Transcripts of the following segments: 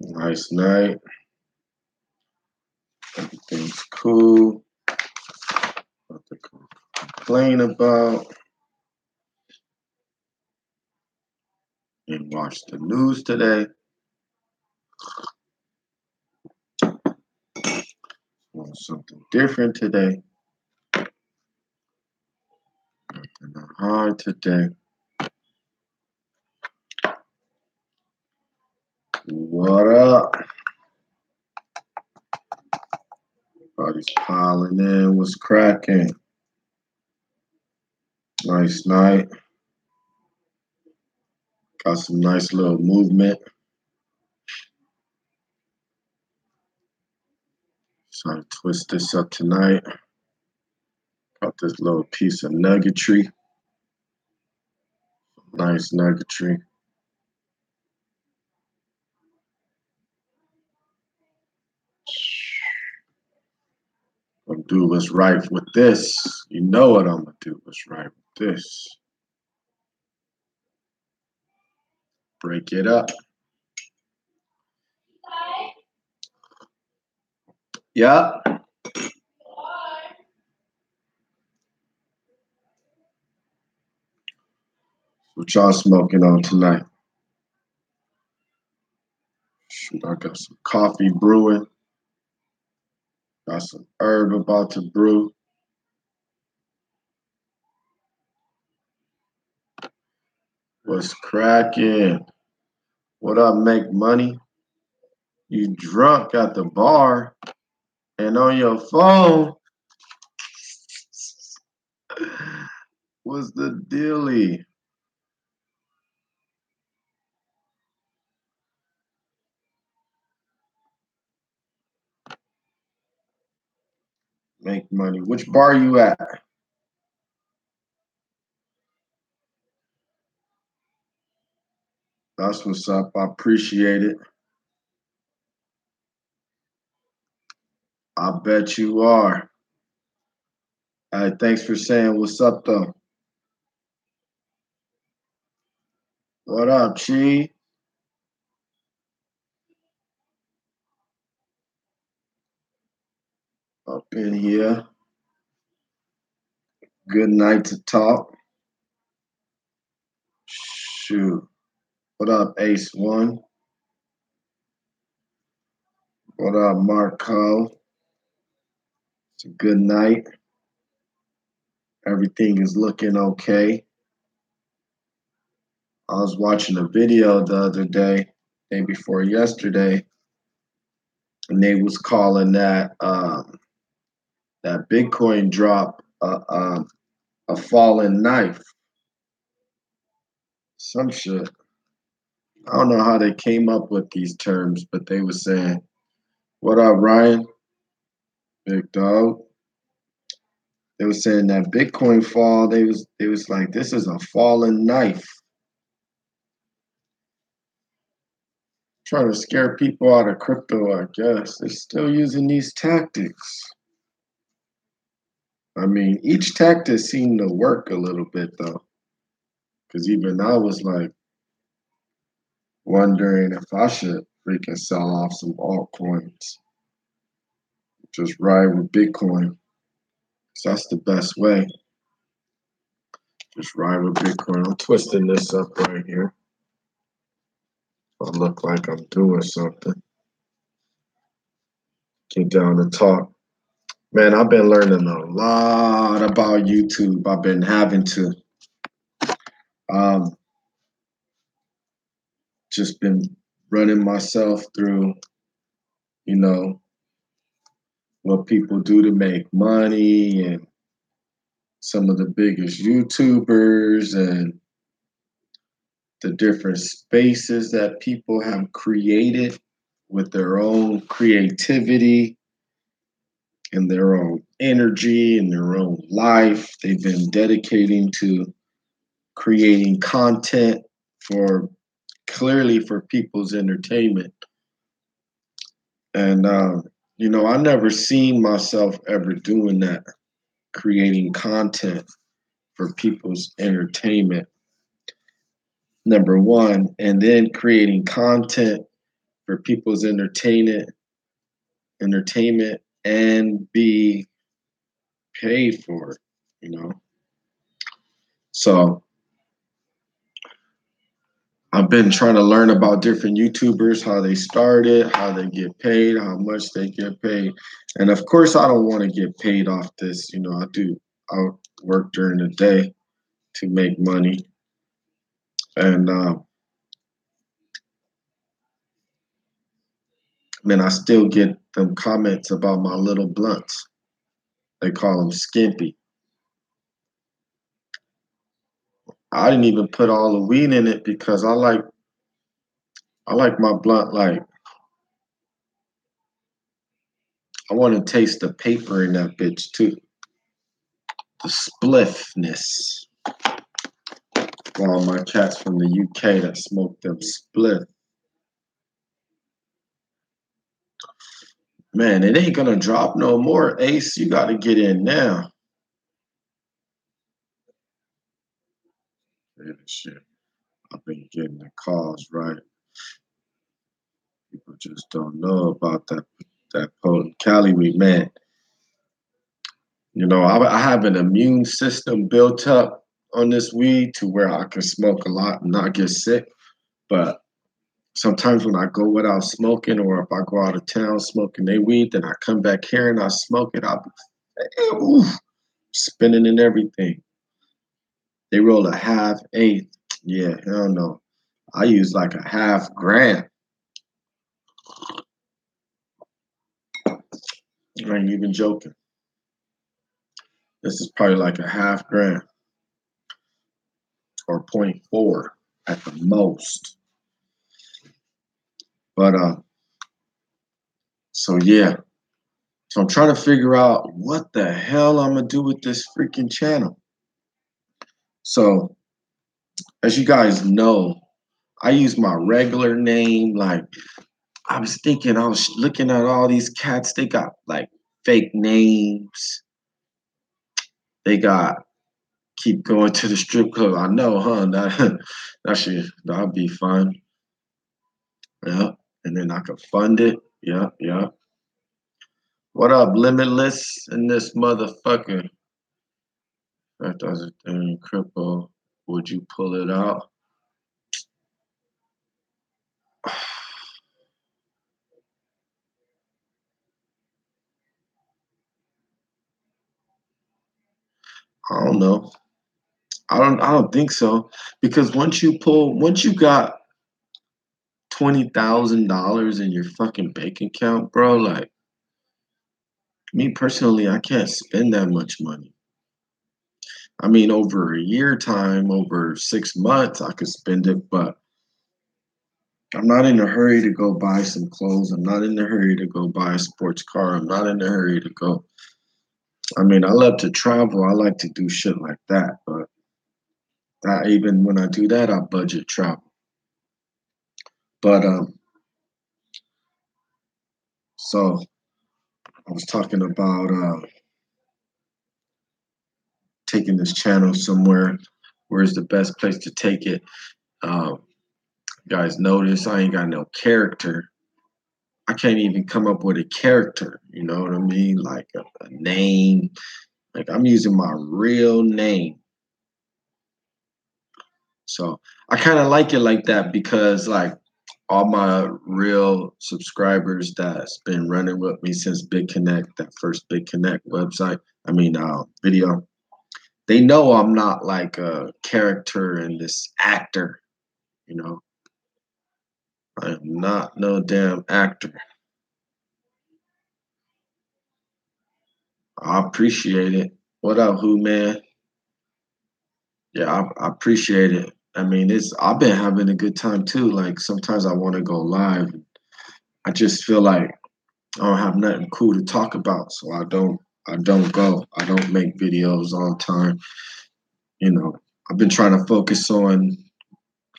Nice night. Everything's cool. Nothing to complain about. Didn't watch the news today. Want something different today. Nothing hard today. What up? Everybody's piling in. What's cracking? Nice night. Got some nice little movement. So I twist this up tonight. Got this little piece of nuggetry. Nice nuggetry. Gonna do what's right with this. You know what I'm gonna do what's right with this. Break it up. Yeah. What y'all smoking on tonight? Shoot, I got some coffee brewing. Got some herb about to brew. What's cracking? What up, make money? You drunk at the bar and on your phone. What's the dealie? Make money. Which bar you at? That's what's up. I appreciate it. I bet you are. All right, thanks for saying what's up though. What up, Chi? Up in here. Good night to talk. Shoot. What up, Ace One? What up, Marco? It's a good night. Everything is looking okay. I was watching a video the other day before yesterday, and they was calling that Bitcoin drop a fallen knife. Some shit. I don't know how they came up with these terms, but they were saying, "What up, Ryan? Big dog." They were saying that Bitcoin fall. They was like, "This is a fallen knife." Trying to scare people out of crypto, I guess. They're still using these tactics. I mean, each tactic seemed to work a little bit though, because even I was like wondering if I should freaking sell off some altcoins, just ride with Bitcoin. 'Cause that's the best way. Just ride with Bitcoin. I'm twisting this up right here. I look like I'm doing something. Get down to talk. Man, I've been learning a lot about YouTube. I've been having to. Um, just been running myself through, you know, what people do to make money and some of the biggest YouTubers and the different spaces that people have created with their own creativity and their own energy and their own life. They've been dedicating to creating content for clearly for people's entertainment. And, I never seen myself ever doing that, creating content for people's entertainment, number one, and then creating content for people's entertainment and be paid for it, you know. So I've been trying to learn about different YouTubers, how they started, how they get paid, how much they get paid. And of course I don't want to get paid off this. You know, I work during the day to make money. And man, I still get them comments about my little blunts. They call them skimpy. I didn't even put all the weed in it because I like my blunt like I want to taste the paper in that bitch too. The spliffness. All my cats from the UK that smoke them spliff. Man, it ain't gonna drop no more. Ace, you gotta get in now. Yeah, shit. I've been getting the calls right. People just don't know about that potent Cali weed, man. You know, I have an immune system built up on this weed to where I can smoke a lot and not get sick. But sometimes when I go without smoking, or if I go out of town smoking they weed, then I come back here and I smoke it. I'll be oof, spinning and everything. They roll a half eighth. Yeah, hell no. I use like a half gram. I ain't even joking. This is probably like a half gram or point 0.4 at the most. But so yeah. So I'm trying to figure out what the hell I'm gonna do with this freaking channel. So as you guys know, I use my regular name. Like I was thinking, I was looking at all these cats. They got like fake names. They got keep going to the strip club. I know, huh? That'll be fun. Yeah. And then I could fund it. Yeah, yeah. What up, Limitless in this motherfucker? That does a thing, cripple. Would you pull it out? I don't know. I don't think so. Because once you got $20,000 in your fucking bank account, bro, like me personally, I can't spend that much money. I mean, over a year time, over 6 months, I could spend it, but I'm not in a hurry to go buy some clothes. I'm not in a hurry to go buy a sports car. I'm not in a hurry to go. I mean, I love to travel. I like to do shit like that, but even when I do that, I budget travel. But so I was talking about taking this channel somewhere. Where's the best place to take it? Um, guys, notice I ain't got no character. I can't even come up with a character. You know what I mean? Like a name. Like I'm using my real name. So I kind of like it like that because like all my real subscribers that's been running with me since Big Connect, that first Big Connect website, video, they know I'm not like a character and this actor, you know. I am not no damn actor. I appreciate it. What up, who man? Yeah, I appreciate it. I mean, I've been having a good time too. Like sometimes I want to go live. I just feel like I don't have nothing cool to talk about, so I don't go. I don't make videos all the time. You know, I've been trying to focus on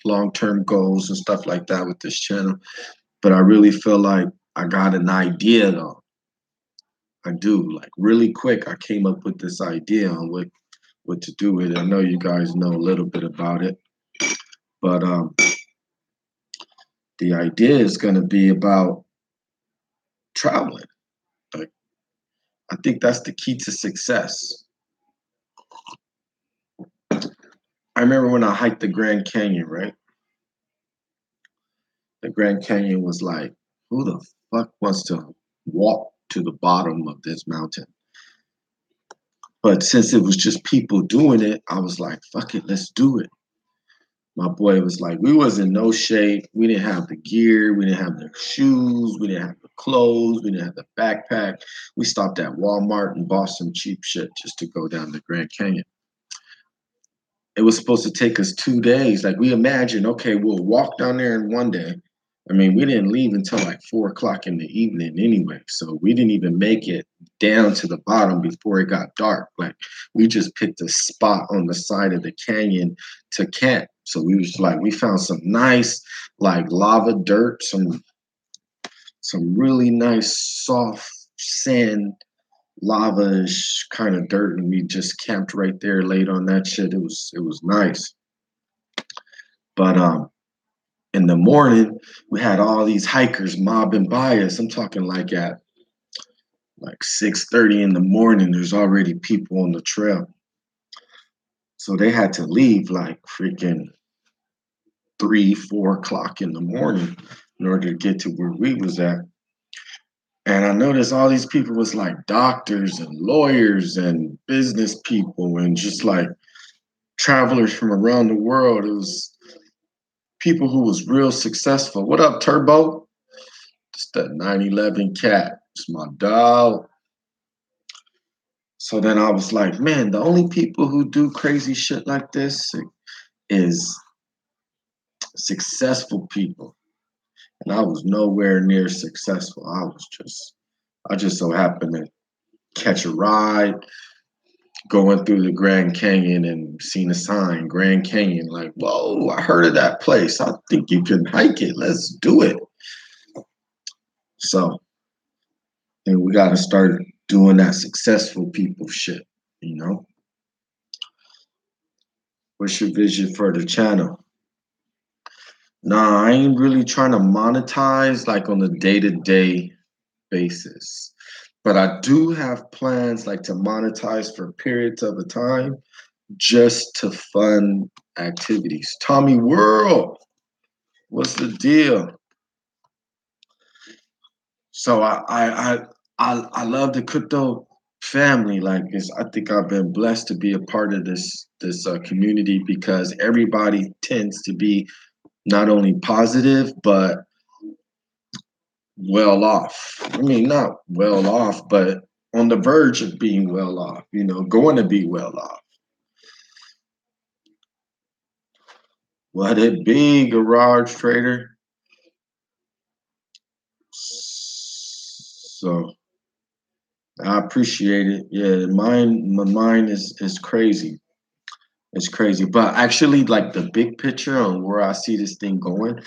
long-term goals and stuff like that with this channel, but I really feel like I got an idea though. I do. Like really quick, I came up with this idea on what to do with it. I know you guys know a little bit about it, but the idea is going to be about traveling. Like, I think that's the key to success. I remember when I hiked the Grand Canyon, right? The Grand Canyon was like, who the fuck wants to walk to the bottom of this mountain? But since it was just people doing it, I was like, fuck it, let's do it. My boy was like, we was in no shape. We didn't have the gear. We didn't have the shoes. We didn't have the clothes. We didn't have the backpack. We stopped at Walmart and bought some cheap shit just to go down the Grand Canyon. It was supposed to take us 2 days. Like we imagined, okay, we'll walk down there in one day. I mean, we didn't leave until like 4 o'clock in the evening anyway. So we didn't even make it down to the bottom before it got dark. Like we just picked a spot on the side of the canyon to camp. So we was like, we found some nice like lava dirt, some really nice soft sand lava-ish kind of dirt, and we just camped right there, laid on that shit. It was nice. But in the morning, we had all these hikers mobbing by us. I'm talking like at like 6:30 in the morning. There's already people on the trail, so they had to leave like freaking 3, 4 o'clock in the morning in order to get to where we was at. And I noticed all these people was like doctors and lawyers and business people and just like travelers from around the world. It was people who was real successful. What up, Turbo? It's that 911 cat. It's my dog. So then I was like, man, the only people who do crazy shit like this is successful people. And I was nowhere near successful. I just so happened to catch a ride going through the Grand Canyon and seen a sign, Grand Canyon, like, whoa, I heard of that place. I think you can hike it. Let's do it. So and we got to start doing that successful people shit, you know? What's your vision for the channel? Nah, I ain't really trying to monetize like on a day-to-day basis. But I do have plans like to monetize for periods of a time just to fund activities. Tommy World, what's the deal? So I love the crypto family. Like I think I've been blessed to be a part of this community because everybody tends to be not only positive but well off. I mean, not well off, but on the verge of being well off. You know, going to be well off. Let it be, garage trader. So I appreciate it. Yeah, my mind is crazy. It's crazy. But actually, like the big picture on where I see this thing going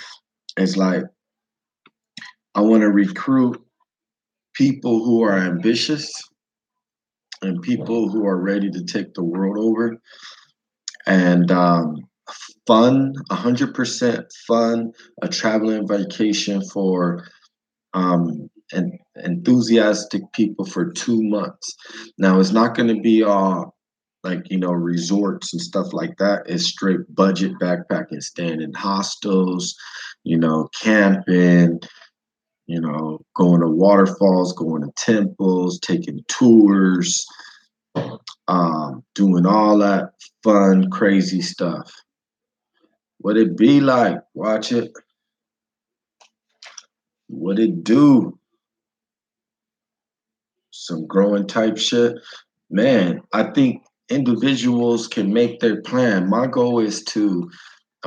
is like I want to recruit people who are ambitious and people who are ready to take the world over and fun, 100% fun, a traveling vacation for enthusiastic people for 2 months. Now, it's not going to be all like, you know, resorts and stuff like that. It's straight budget backpacking, staying in hostels, you know, camping, you know, going to waterfalls, going to temples, taking tours, doing all that fun, crazy stuff. What it be like? Watch it. What it do? Some growing type shit. Man, I think individuals can make their plan. My goal is to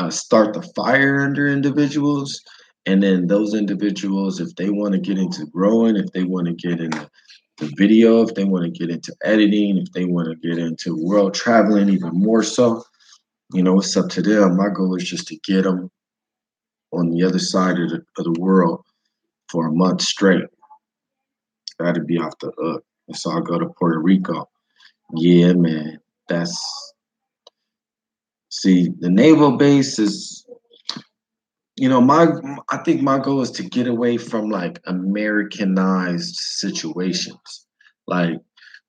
start the fire under individuals. And then those individuals, if they want to get into growing, if they want to get into the video, if they want to get into editing, if they want to get into world traveling even more so, you know, it's up to them. My goal is just to get them on the other side of the world for a month straight. That'd be off the hook. And so I'll go to Puerto Rico. Yeah, man. That's see, the naval base is my I think my goal is to get away from like Americanized situations, like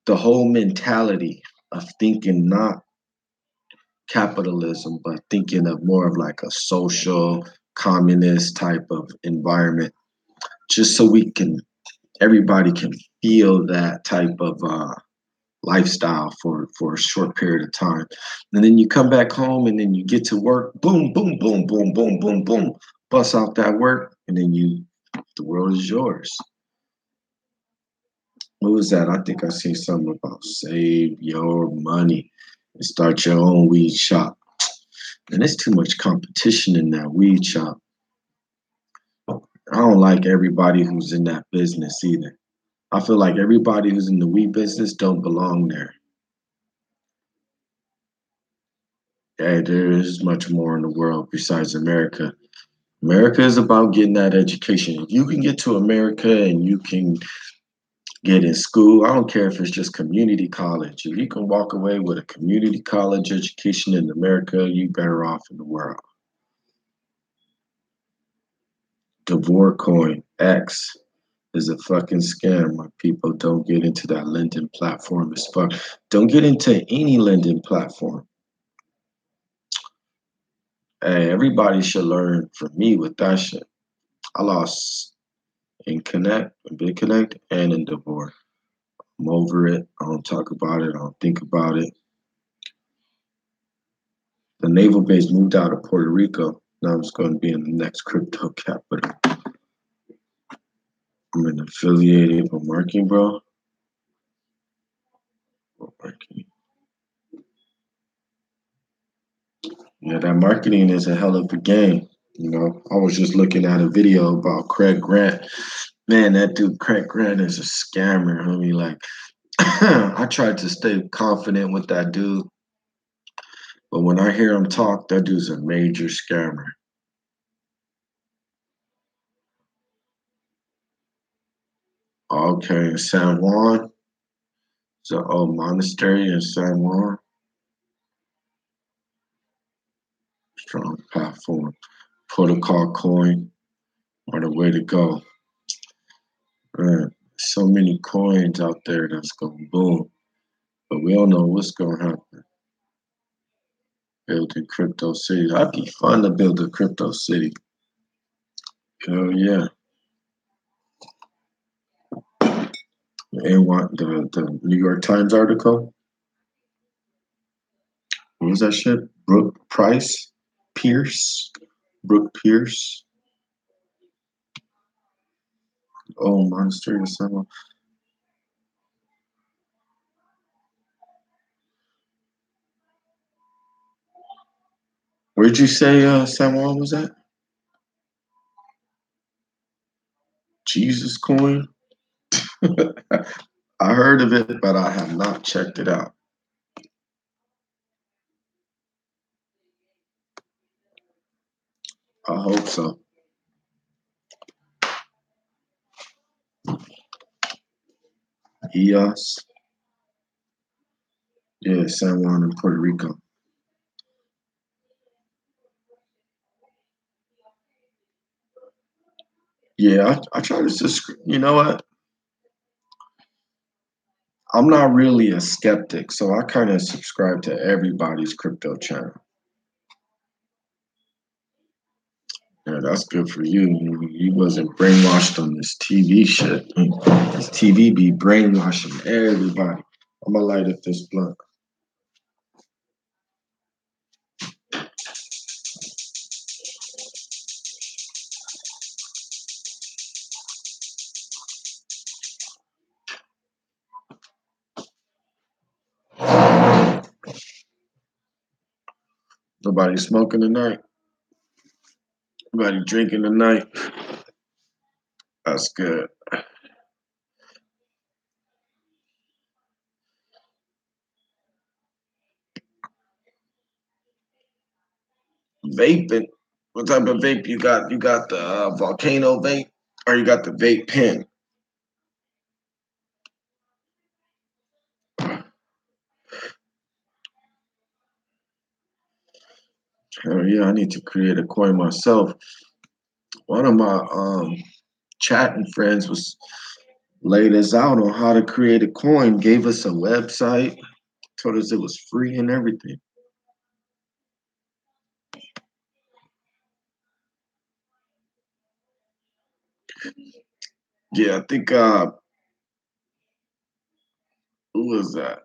the whole mentality of thinking not capitalism, but thinking of more of like a social communist type of environment, just so we can everybody can feel that type of lifestyle for a short period of time. And then you come back home and then you get to work, boom, boom, boom, boom, boom, boom, boom, bust out that work, and then the world is yours. What was that? I think I seen something about save your money and start your own weed shop. And there's too much competition in that weed shop. I don't like everybody who's in that business either. I feel like everybody who's in the weed business don't belong there. Hey, there is much more in the world besides America. America is about getting that education. If you can get to America and you can get in school, I don't care if it's just community college. If you can walk away with a community college education in America, you better off in the world. Devore coin X is a fucking scam. My people, don't get into that lending platform as fuck. Don't get into any lending platform. Hey, everybody should learn from me with that shit. I lost in Connect, in Big Connect, and in Devore. I'm over it. I don't talk about it. I don't think about it. The naval base moved out of Puerto Rico. Now it's going to be in the next crypto capital. I'm an affiliated with marketing, bro. Marketing. Yeah, that marketing is a hell of a game. I was just looking at a video about Craig Grant. Man, that dude Craig Grant is a scammer. I mean, like, I tried to stay confident with that dude, but when I hear him talk, that dude's a major scammer. Okay, San Juan. So, monastery in San Juan. Strong platform. Protocol coin are the way to go. Man, so many coins out there that's going boom. But we don't know what's going to happen. Building crypto cities. That'd be fun to build a crypto city. Hell yeah. And what the New York Times article? What was that shit? Brooke Price? Pierce? Brooke Pierce? Oh, Monastery or something. Where'd you say San Juan was at? Jesus coin? I heard of it, but I have not checked it out. I hope so. EOS? Yeah, San Juan in Puerto Rico. Yeah, I try to just, you know what? I'm not really a skeptic, so I kind of subscribe to everybody's crypto channel. Yeah, that's good for you. You wasn't brainwashed on this TV shit. This TV be brainwashing everybody. I'm gonna light up this blunt. Nobody smoking tonight. Nobody drinking tonight. That's good. Vaping. What type of vape you got? You got the volcano vape, or you got the vape pen? Hell yeah, I need to create a coin myself. One of my chatting friends was laid us out on how to create a coin, gave us a website, told us it was free and everything. Yeah, I think who was that?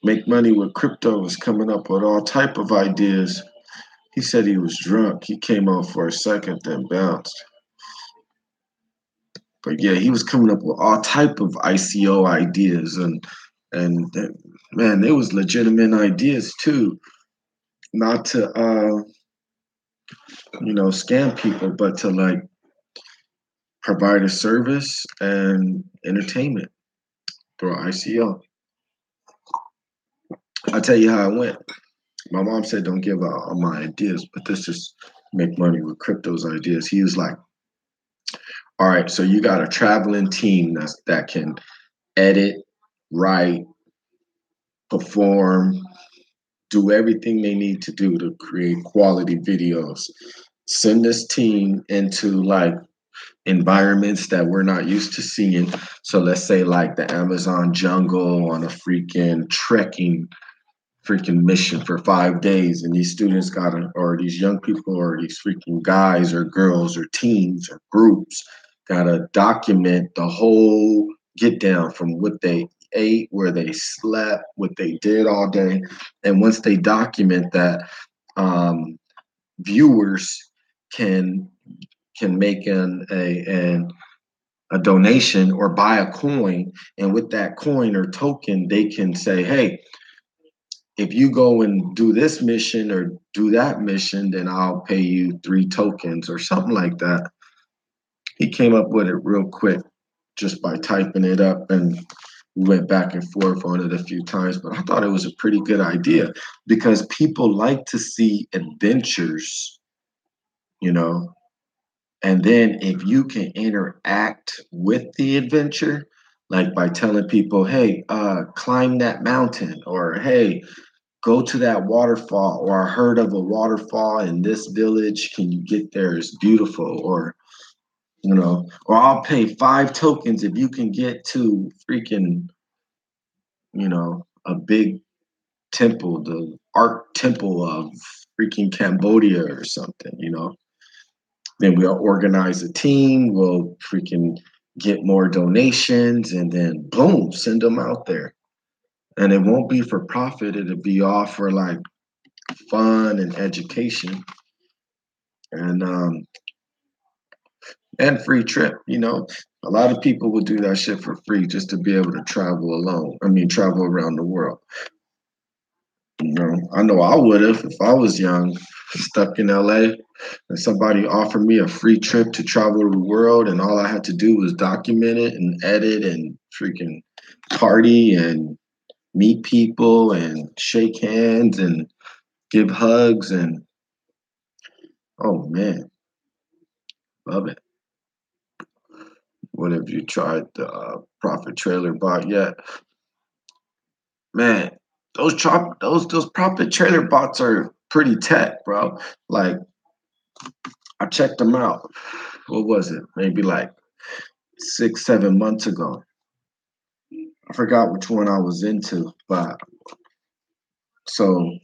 Make money with crypto was coming up with all type of ideas. He said he was drunk. He came on for a second, then bounced. But yeah, he was coming up with all type of ICO ideas and man, they was legitimate ideas too. Not to scam people, but to like provide a service and entertainment through ICO. I'll tell you how it went. My mom said don't give out all my ideas, but this is make money with crypto's ideas. He was like, all right, so you got a traveling team that can edit, write, perform, do everything they need to do to create quality videos. Send this team into like environments that we're not used to seeing. So let's say like the Amazon jungle on a freaking mission for 5 days, and these students gotta, or these young people, or these freaking guys or girls or teens or groups gotta document the whole get down from what they ate, where they slept, what they did all day. And once they document that, um, viewers can make a donation or buy a coin, and with that coin or token, they can say, "Hey, if you go and do this mission or do that mission, then I'll pay you 3 tokens," or something like that. He came up with it real quick just by typing it up, and we went back and forth on it a few times. But I thought it was a pretty good idea because people like to see adventures, you know. And then if you can interact with the adventure, like by telling people, hey, climb that mountain, or hey, go to that waterfall, or I heard of a waterfall in this village. Can you get there? It's beautiful. Or, or I'll pay 5 tokens if you can get to freaking, a big temple, the art temple of freaking Cambodia or something. Then we'll organize a team, we'll freaking get more donations, and then boom, send them out there. And it won't be for profit, it'll be all for like fun and education and free trip. A lot of people would do that shit for free just to be able to travel alone. I mean, travel around the world. I know I would have if I was young, stuck in LA, and somebody offered me a free trip to travel the world, and all I had to do was document it and edit and freaking party and meet people and shake hands and give hugs and oh man, love it. What have you tried the profit trailer bot yet? Man, those profit trailer bots are pretty tech, bro. Like I checked them out. What was it? Maybe like 6, 7 months ago. I forgot which one I was into, but so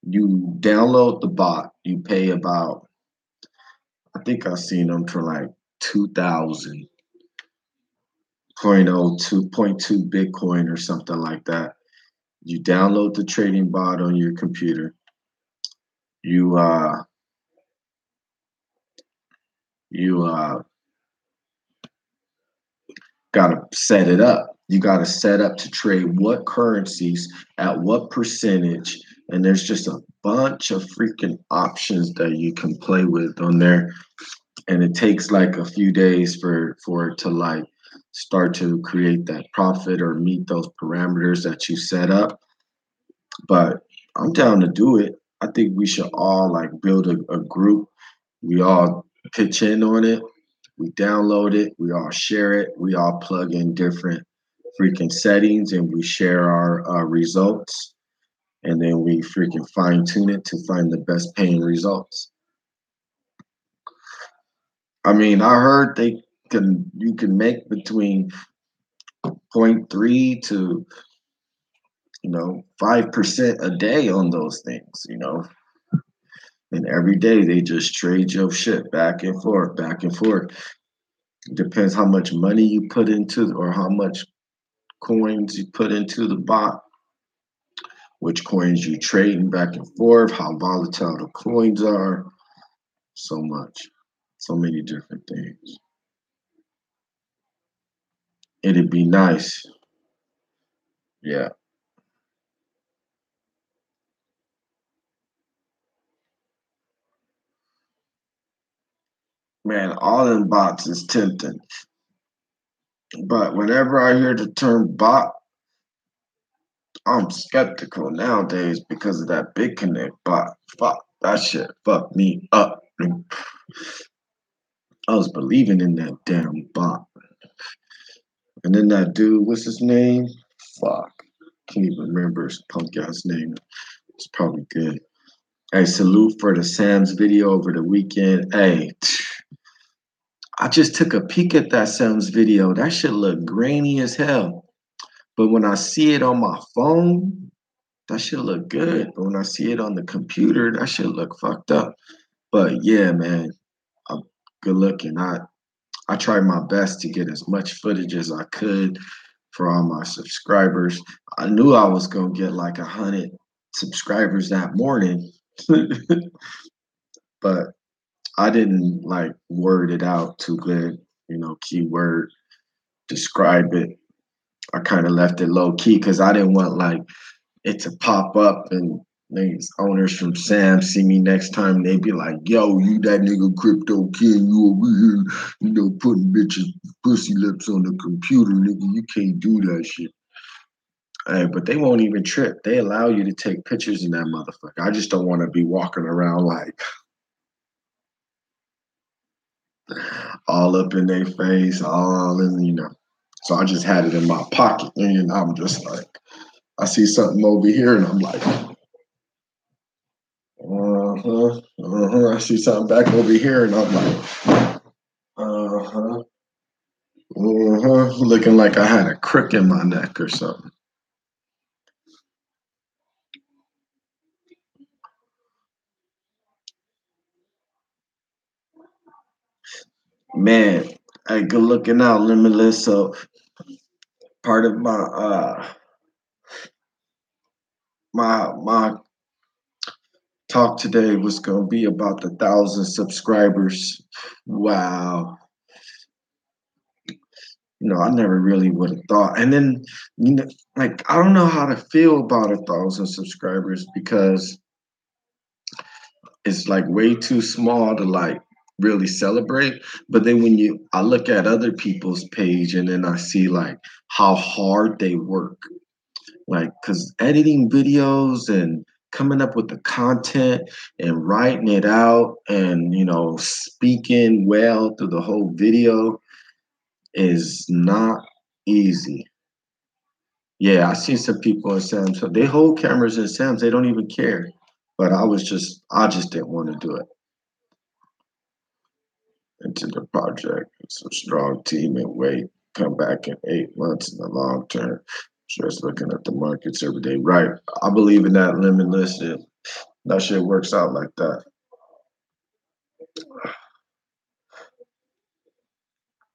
you download the bot, you pay about, I think I've seen them for like 2,000 0.02 Bitcoin or something like that. You download the trading bot on your computer. You gotta set it up. You gotta set up to trade what currencies at what percentage, and there's just a bunch of freaking options that you can play with on there. And it takes like a few days for it to like start to create that profit or meet those parameters that you set up. But I'm down to do it. I think we should all like build a group. We all pitch in on it. We download it. We all share it. We all plug in different freaking settings and we share our results. And then we freaking fine tune it to find the best paying results. I mean, I heard you can make between point 0.3 to 5% a day on those things. And every day they just trade your shit back and forth, back and forth. Depends how much money you put into or how much coins you put into the bot, which coins you trading back and forth, how volatile the coins are, so much, so many different things. It'd be nice. Yeah. Man, all them bots is tempting. But whenever I hear the term bot, I'm skeptical nowadays because of that Big Connect bot. Fuck, that shit fucked me up. I was believing in that damn bot. And then that dude, what's his name? Fuck. Can't even remember his punk ass name. It's probably good. Hey, salute for the Sam's video over the weekend. Hey, I just took a peek at that Sam's video. That shit look grainy as hell. But when I see it on my phone, that shit look good. But when I see it on the computer, that shit look fucked up. But yeah, man, I'm good looking. I tried my best to get as much footage as I could for all my subscribers. I knew I was gonna get like 100 subscribers that morning, but I didn't like word it out too good, keyword, describe it. I kind of left it low key because I didn't want like it to pop up and these owners from Sam see me next time. They be like, yo, you that nigga crypto king, you over here, putting bitches pussy lips on the computer, nigga. You can't do that shit. Hey, but they won't even trip. They allow you to take pictures in that motherfucker. I just don't want to be walking around like all up in their face, all in. So I just had it in my pocket, and I'm just like, I see something over here, and I'm like, I see something back over here, and I'm like, uh-huh, looking like I had a crick in my neck or something. Man, hey, good looking out, Limitless. So part of my talk today was gonna be about the 1,000 subscribers. Wow. I never really would have thought. And then, like, I don't know how to feel about 1,000 subscribers because it's like way too small to like really celebrate. But then I look at other people's page and then I see like how hard they work, like, because editing videos and coming up with the content and writing it out and speaking well through the whole video is not easy. Yeah, I see some people in Sam's. They hold cameras in Sam's. They don't even care. But I just didn't want to do it into the project. It's a strong team and wait, come back in 8 months in the long term. Just looking at the markets every day. Right. I believe in that limitless shit. That shit works out like that.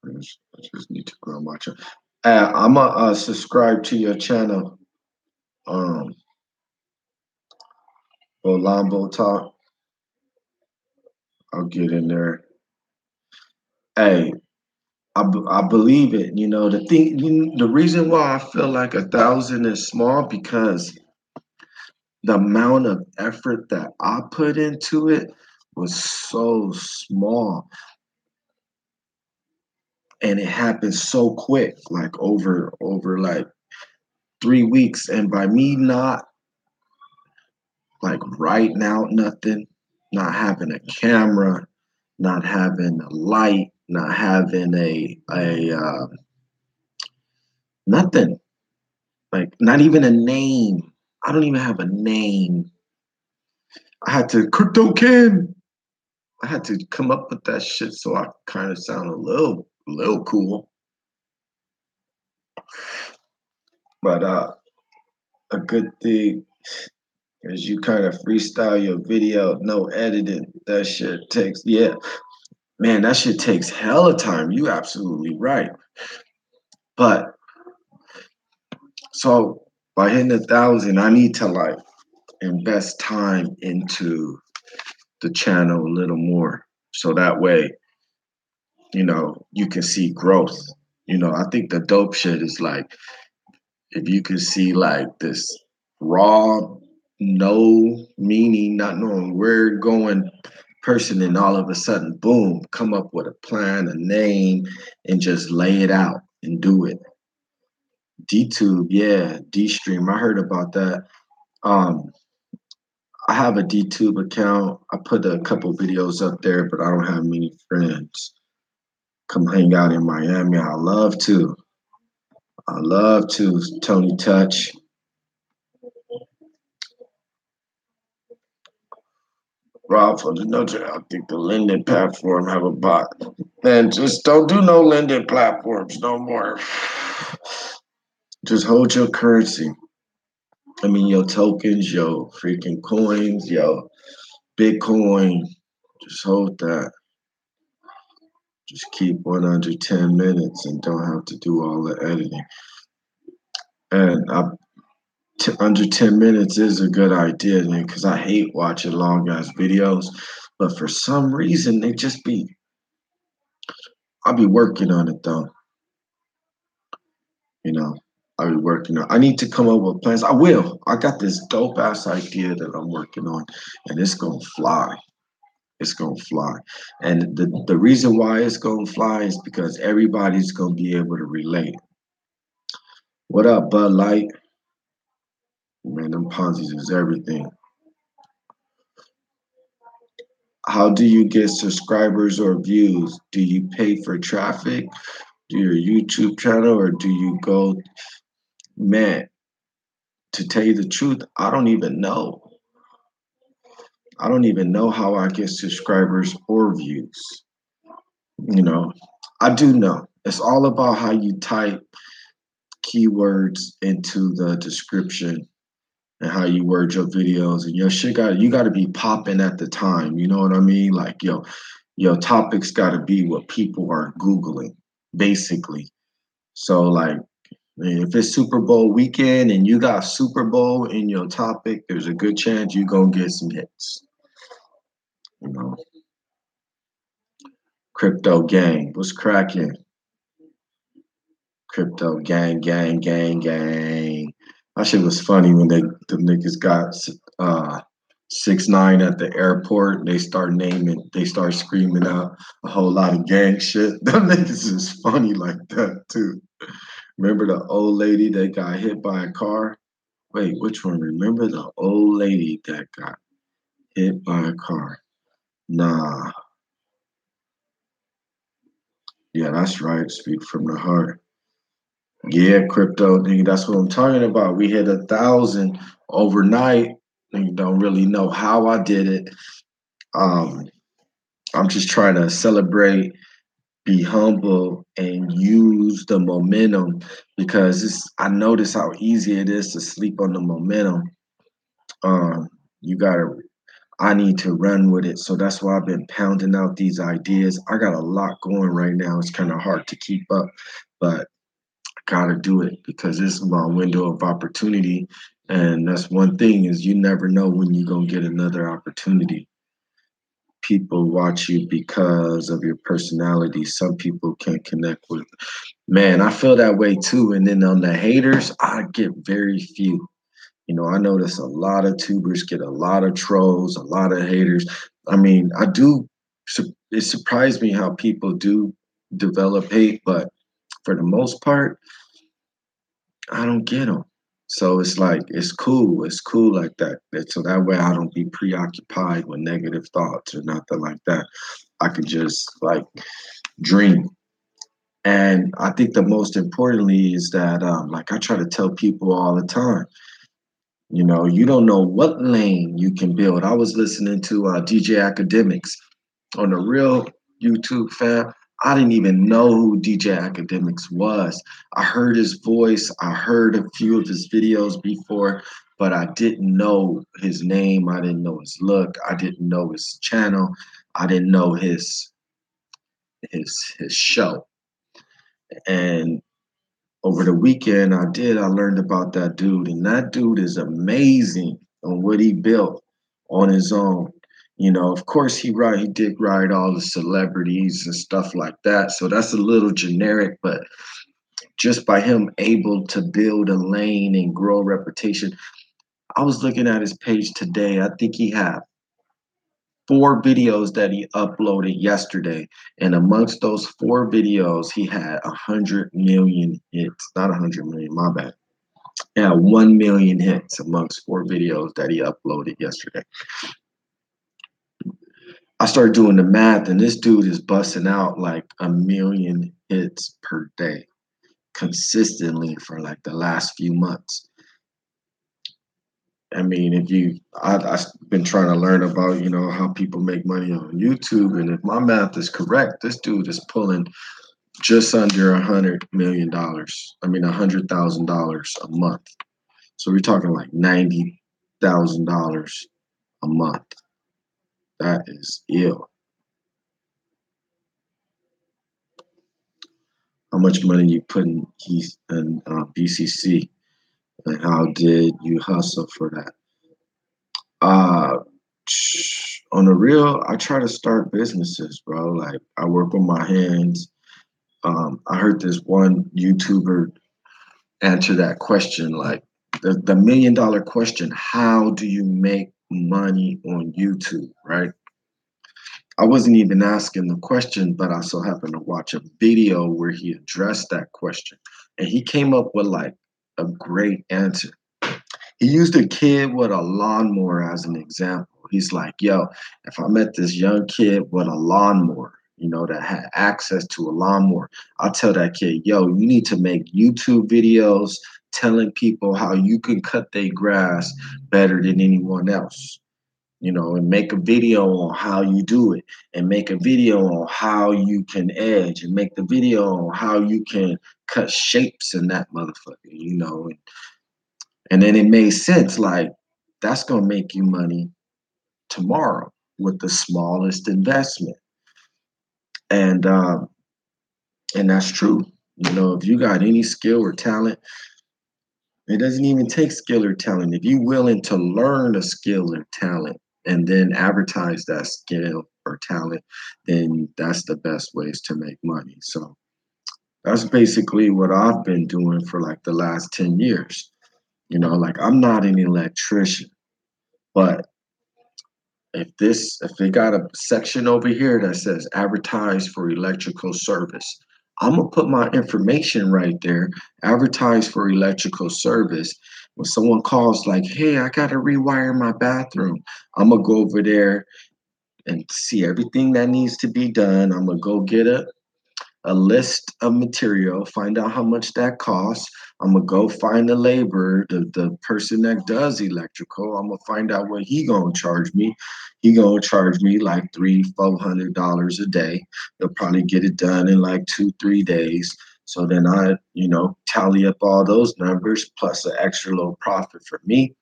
I just need to grow my channel. I'm going to subscribe to your channel, um, Olambo Talk. I'll get in there. Hey, I believe it. The reason why I feel like 1,000 is small because the amount of effort that I put into it was so small and it happened so quick, like over like 3 weeks. And by me not like writing out nothing, not having a camera, not having a light, not having a nothing, like not even a name. I don't even have a name. I had to crypto Ken. I had to come up with that shit so I kind of sound a little cool. But a good thing is you kind of freestyle your video, no editing. That shit takes, yeah, man, that shit takes hella time. You absolutely right. But so by hitting 1,000, I need to like invest time into the channel a little more. So that way, you can see growth. I think the dope shit is like if you can see like this raw, no meaning, not knowing where you're going person, and all of a sudden, boom, come up with a plan, a name, and just lay it out and do it. DTube, yeah, D Stream. I heard about that. Um, I have a DTube account. I put a couple videos up there, but I don't have many friends. Come hang out in Miami. I love to. I love to. Tony Touch. Rob for the Notre. I think the Linden platform have a bot. Man, just don't do no Linden platforms no more. Just hold your currency. I mean, your tokens, your freaking coins, your Bitcoin. Just hold that. Just keep one under 10 minutes and don't have to do all the editing. And under 10 minutes is a good idea, man, because I hate watching long ass videos. But for some reason, I'll be working on it though. You know, I'll be working on I need to come up with plans. I will. I got this dope ass idea that I'm working on, and it's going to fly. It's going to fly. And the reason why it's going to fly is because everybody's going to be able to relate. What up, Bud Light? Man, them Ponzi's is everything. How do you get subscribers or views? Do you pay for traffic? Do your YouTube channel, or do you go, man, to tell you the truth, I don't even know. I don't even know how I get subscribers or views. You know, I do know. It's all about how you type keywords into the description and how you word your videos, and your shit you got to be popping at the time. You know what I mean? Like your topics got to be what people are googling, basically. So like if it's Super Bowl weekend and you got Super Bowl in your topic, there's a good chance you're gonna get some hits. You know, crypto gang, what's cracking? Crypto gang, gang, gang, gang. That shit was funny when the niggas got 6ix9ine at the airport. They start screaming out a whole lot of gang shit. Them niggas is funny like that too. Remember the old lady that got hit by a car? Wait, which one? Remember the old lady that got hit by a car? Nah. Yeah, that's right. Speak from the heart. Yeah, crypto, nigga, that's what I'm talking about. We hit 1,000 overnight. Nigga, don't really know how I did it. Um, I'm just trying to celebrate, be humble, and use the momentum because I notice how easy it is to sleep on the momentum. You gotta I need to run with it. So that's why I've been pounding out these ideas. I got a lot going right now. It's kind of hard to keep up, but gotta do it because this is my window of opportunity. And that's one thing is you never know when you're gonna get another opportunity. People watch you because of your personality. Some people can connect with. Man, I feel that way too. And then on the haters, I get very few. I notice a lot of tubers get a lot of trolls, a lot of haters. I mean, it surprised me how people do develop hate, but for the most part, I don't get them. So it's like it's cool. It's cool like that. So that way I don't be preoccupied with negative thoughts or nothing like that. I can just like dream. And I think the most importantly is that like I try to tell people all the time, you don't know what lane you can build. I was listening to DJ Academics, On the real YouTube, fam, I didn't even know who DJ Academics was. I heard his voice, I heard a few of his videos before, but I didn't know his name, I didn't know his look, I didn't know his channel, I didn't know his show. And over the weekend I learned about that dude, and that dude is amazing on what he built on his own. Of course he did ride all the celebrities and stuff like that, so that's a little generic, but just by him able to build a lane and grow a reputation. I was looking at his page today. I think he had 4 videos that he uploaded yesterday, and amongst those 4 videos, he had 100 million hits. Not 100 million, my bad. Yeah, 1 million hits amongst 4 videos that he uploaded yesterday. I started doing the math, and this dude is busting out like 1 million hits per day consistently for like the last few months. I mean, I've been trying to learn about, how people make money on YouTube, and if my math is correct, this dude is pulling just under $100 million. I mean, $100,000 a month. So we're talking like $90,000 a month. That is ill. How much money you put in BCC, and how did you hustle for that? Uh, on the real, I try to start businesses, bro. Like I work with my hands. I heard this one YouTuber answer that question, like the $1 million question: how do you make money on YouTube? Right? I wasn't even asking the question, but I so happened to watch a video where he addressed that question, and he came up with like a great answer. He used a kid with a lawnmower as an example. He's like, yo, if I met this young kid with a lawnmower, that had access to a lawnmower, I'll tell that kid, yo, you need to make YouTube videos telling people how you can cut their grass better than anyone else. And make a video on how you do it, and make a video on how you can edge, and make the video on how you can cut shapes in that motherfucker. And then it made sense, like that's gonna make you money tomorrow with the smallest investment. And and that's true. If you got any skill or talent, it doesn't even take skill or talent. If you're willing to learn a skill or talent and then advertise that skill or talent, then that's the best ways to make money. So that's basically what I've been doing for like the last 10 years. Like I'm not an electrician, but if they got a section over here that says advertise for electrical service, I'm gonna put my information right there, advertise for electrical service. When someone calls like, hey, I gotta rewire my bathroom, I'm gonna go over there and see everything that needs to be done. I'm gonna go get a list of material, find out how much that costs. I'm gonna go find the laborer, the person that does electrical. I'm gonna find out what he gonna charge me. He gonna charge me like $300-400 a day. He'll probably get it done in like 2-3 days. So then I, tally up all those numbers plus an extra little profit for me,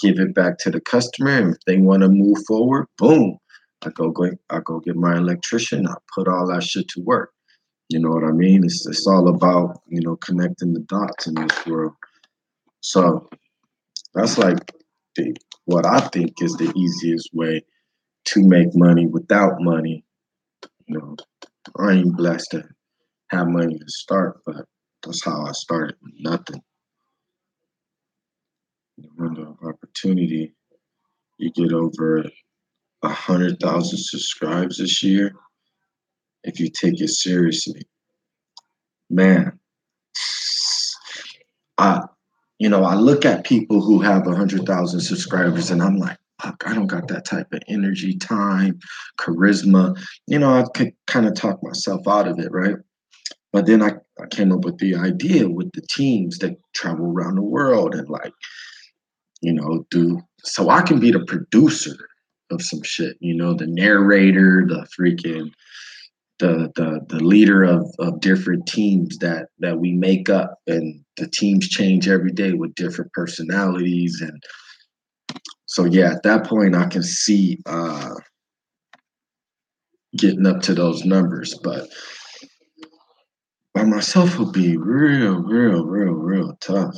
give it back to the customer, and if they want to move forward, boom. I go get my electrician. I put all that shit to work. You know what I mean? It's all about, connecting the dots in this world. So that's like what I think is the easiest way to make money without money. You know, I ain't blessed to have money to start, but that's how I started with nothing. The window of opportunity, you get over 100,000 subscribes this year if you take it seriously. Man, I I look at people who have 100,000 subscribers, and I'm like, fuck, I don't got that type of energy, time, charisma. I could kind of talk myself out of it, right? But then I came up with the idea with the teams that travel around the world and like, do so I can be the producer. of some shit. You know, the narrator, the freaking the leader of different teams that we make up, and the teams change every day with different personalities. And so yeah, at that point I can see getting up to those numbers, but by myself would be real tough.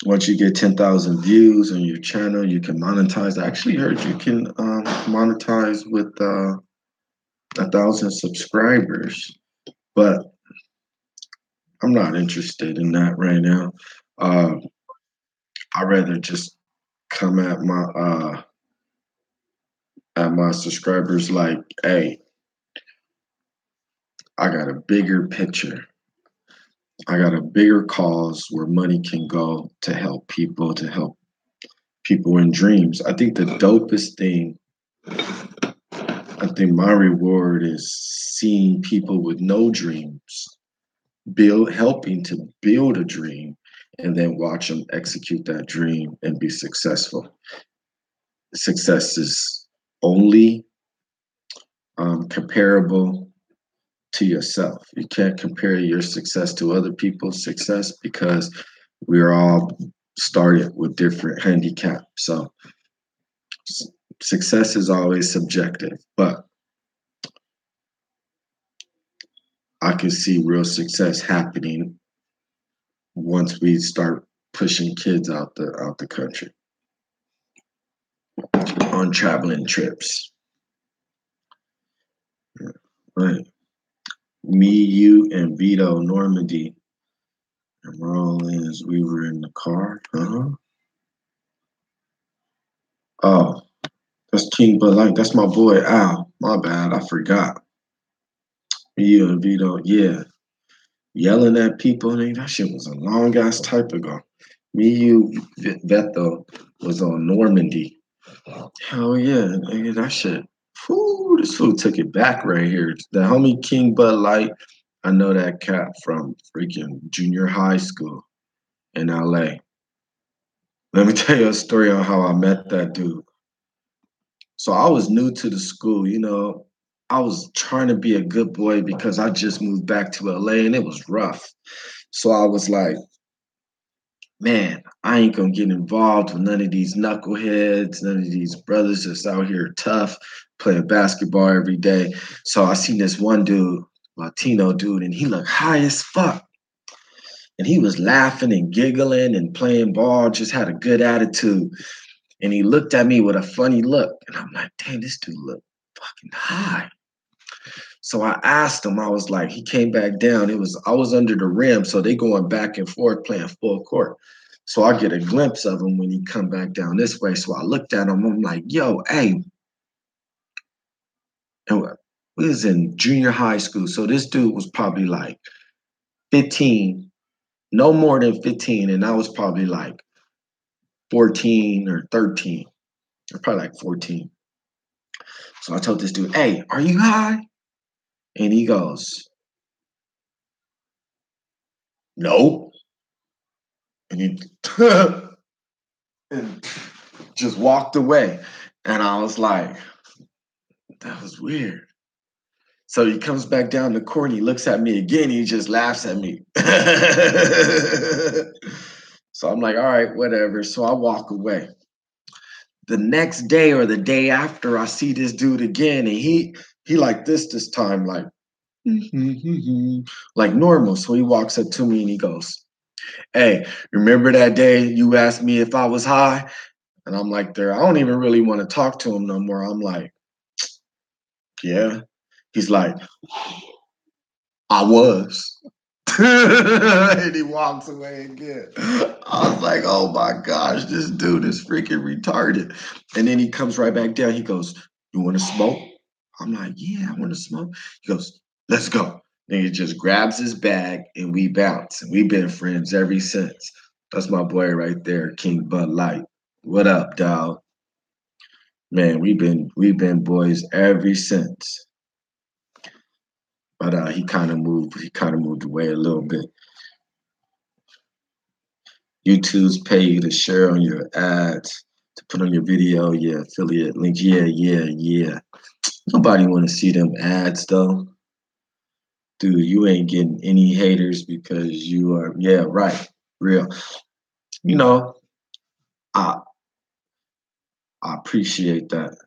Once you get 10,000 views on your channel, you can monetize. I actually heard you can monetize with 1,000 subscribers, but I'm not interested in that right now. Uh, I'd rather just come at my subscribers like, hey, I got a bigger picture. I got a bigger cause where money can go to help people in dreams. I think the dopest thing, I think my reward is seeing people with no dreams helping to build a dream, and then watch them execute that dream and be successful. Success is only comparable to yourself. You can't compare your success to other people's success because we're all started with different handicaps. So success is always subjective, but I can see real success happening once we start pushing kids out the country on traveling trips. Right. Me, you, and Vito Normandy and Rollins, we were in the car. Oh, that's King Bud Light. That's my boy Al. My bad, I forgot. Me, you, and Vito, yeah. Yelling at people, nigga, that shit was a long ass type ago. Me, you, Veto was on Normandy. Hell yeah, nigga, that shit. Whew, this fool took it back right here. The homie King Bud Light, I know that cat from freaking junior high school in LA. Let me tell you a story on how I met that dude. So I was new to the school, you know. I was trying to be a good boy because I just moved back to LA and it was rough. So I was like, man, I ain't gonna get involved with none of these knuckleheads, none of these brothers that's out here tough, playing basketball every day. So I seen this one dude, Latino dude, and he looked high as fuck. And he was laughing and giggling and playing ball, just had a good attitude. And he looked at me with a funny look. And I'm like, damn, this dude look fucking high. So I asked him, I was like, he came back down. I was under the rim, so they going back and forth playing full court. So I get a glimpse of him when he come back down this way. So I looked at him, I'm like, yo, hey. And we was in junior high school. So this dude was probably like 15, no more than 15. And I was probably like 14 or 13. Or probably like 14. So I told this dude, hey, are you high? And he goes, no. And he and just walked away. And I was like, that was weird. So he comes back down the court and he looks at me again. He just laughs at me. So I'm like, all right, whatever. So I walk away. The next day or the day after, I see this dude again, and he like this time, like like normal. So he walks up to me and he goes, hey, remember that day you asked me if I was high? And I'm like, there, I don't even really want to talk to him no more. I'm like, yeah. He's like, I was. And he walks away again. I was like, oh my gosh, this dude is freaking retarded. And then he comes right back down. He goes, you want to smoke? I'm like, yeah, I want to smoke. He goes, let's go. Then he just grabs his bag and we bounce. And we've been friends ever since. That's my boy right there, King Bud Light. What up, dog? Man, we've been boys ever since. But he kind of moved away a little bit. YouTube's pay you to share on your ads, to put on your video. Yeah, affiliate links. Yeah, yeah, yeah. Nobody want to see them ads though. Dude, you ain't getting any haters because you are, yeah, right, real. You know, I I appreciate that.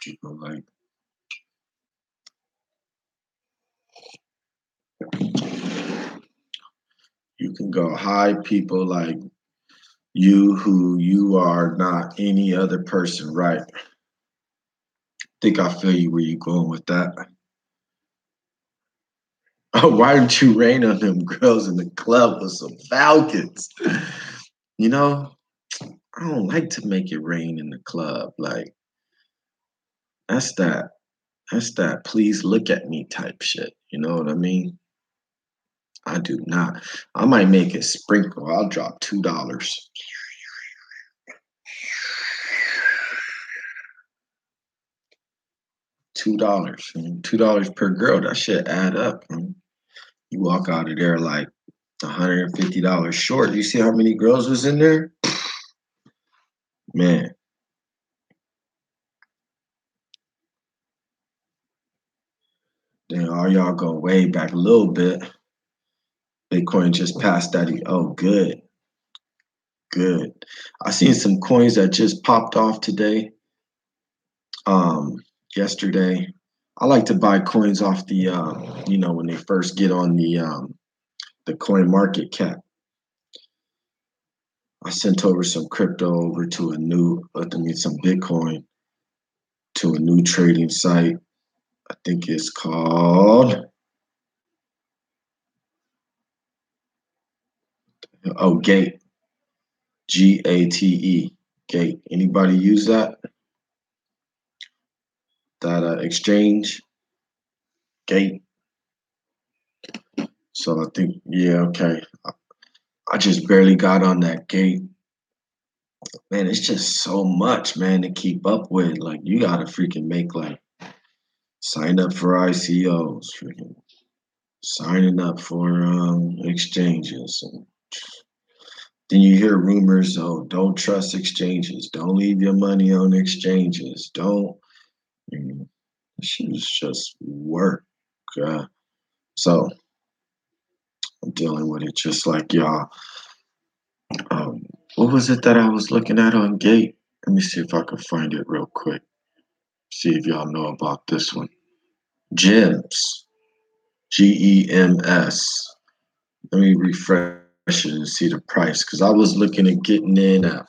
People like you can go hide people like you who you are not any other person, right? Think I feel you where you going with that. Oh, why didn't you rain on them girls in the club with some falcons? You know, I don't like to make it rain in the club. Like that's that that's that please look at me type shit. You know what I mean? I do not. I might make it sprinkle. I'll drop $2. $2. $2 per girl. That shit add up. You walk out of there like $150 short. You see how many girls was in there? Man, then all y'all go way back a little bit. Bitcoin just passed that. Oh, good, good. I seen some coins that just popped off today. Um, yesterday. I like to buy coins off the, when they first get on the coin market cap. I sent over some crypto over to a new, some Bitcoin to a new trading site. I think it's called, Gate, Gate, Gate. Anybody use that? That exchange, Gate. So I think, yeah, okay. I just barely got on that Gate. Man, it's just so much, man, to keep up with. Like, you gotta freaking make like sign up for ICOs, freaking signing up for exchanges. And then you hear rumors, oh, don't trust exchanges. Don't leave your money on exchanges. Don't. Mm, She was just work. Uh, so I'm dealing with it just like y'all. Um, what was it that I was looking at on Gate? Let me see if I can find it real quick. See if y'all know about this one. Gems. GEMS. Let me refresh it and see the price because I was looking at getting in at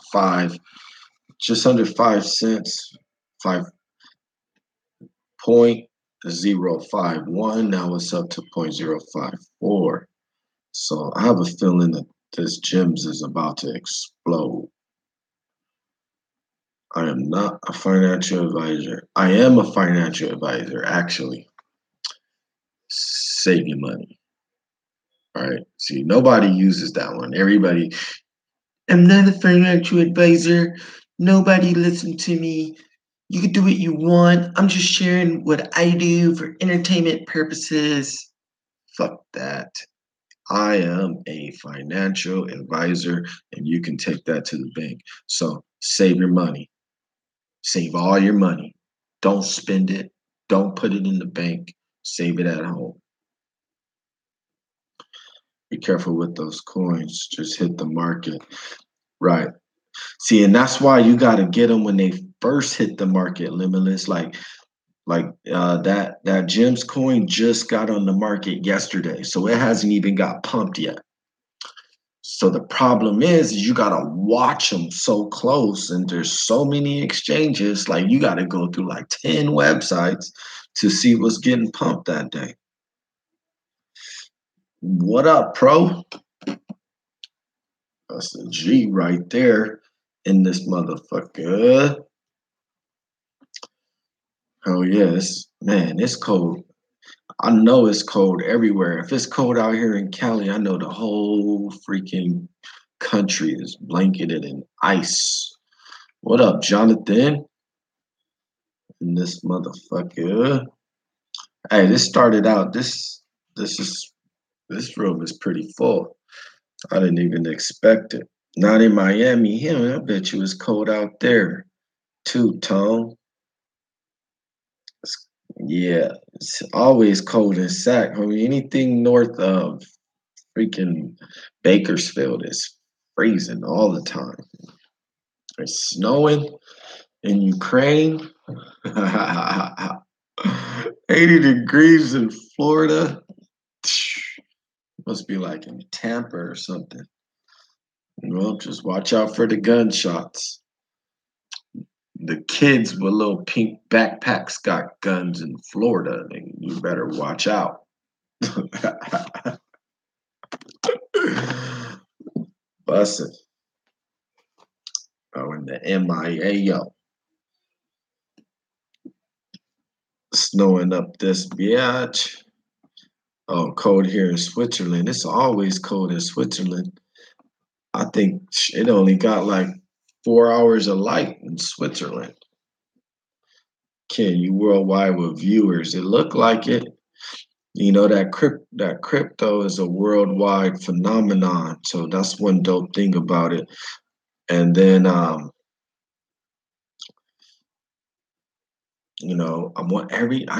just under 5 cents, 5.051. Now it's up to 0.054. So I have a feeling that this gems is about to explode. I am not a financial advisor. I am a financial advisor, actually. Save your money. All right. See, nobody uses that one. Everybody, I'm not a financial advisor. Nobody listen to me. You can do what you want. I'm just sharing what I do for entertainment purposes. Fuck that. I am a financial advisor, and you can take that to the bank. So save your money. Save all your money. Don't spend it. Don't put it in the bank. Save it at home. Be careful with those coins. Just hit the market. Right. See, and that's why you got to get them when they first hit the market, limitless. That gems coin just got on the market yesterday, so it hasn't even got pumped yet. So the problem is you gotta watch them so close, and there's so many exchanges. Like you gotta go through like 10 websites to see what's getting pumped that day. What up, pro? That's a G right there in this motherfucker. Oh yes, man, it's cold. I know it's cold everywhere. If it's cold out here in Cali, I know the whole freaking country is blanketed in ice. What up, Jonathan? And this motherfucker. Hey, this started out. This is This room is pretty full. I didn't even expect it. Not in Miami. Him, I bet you it's cold out there too, Tone. It's- yeah, it's always cold in Sac. I mean, anything north of freaking Bakersfield is freezing all the time. It's snowing in Ukraine. 80 degrees in Florida. Must be like in Tampa or something. Well, just watch out for the gunshots. The kids with little pink backpacks got guns in Florida, and you better watch out. Bussin'. Oh, and the MIA, yo. Snowing up this biatch. Oh, cold here in Switzerland. It's always cold in Switzerland. I think it only got like 4 hours of light in Switzerland. Ken, you worldwide with viewers. It looked like it. You know that crypto is a worldwide phenomenon. So that's one dope thing about it. And then I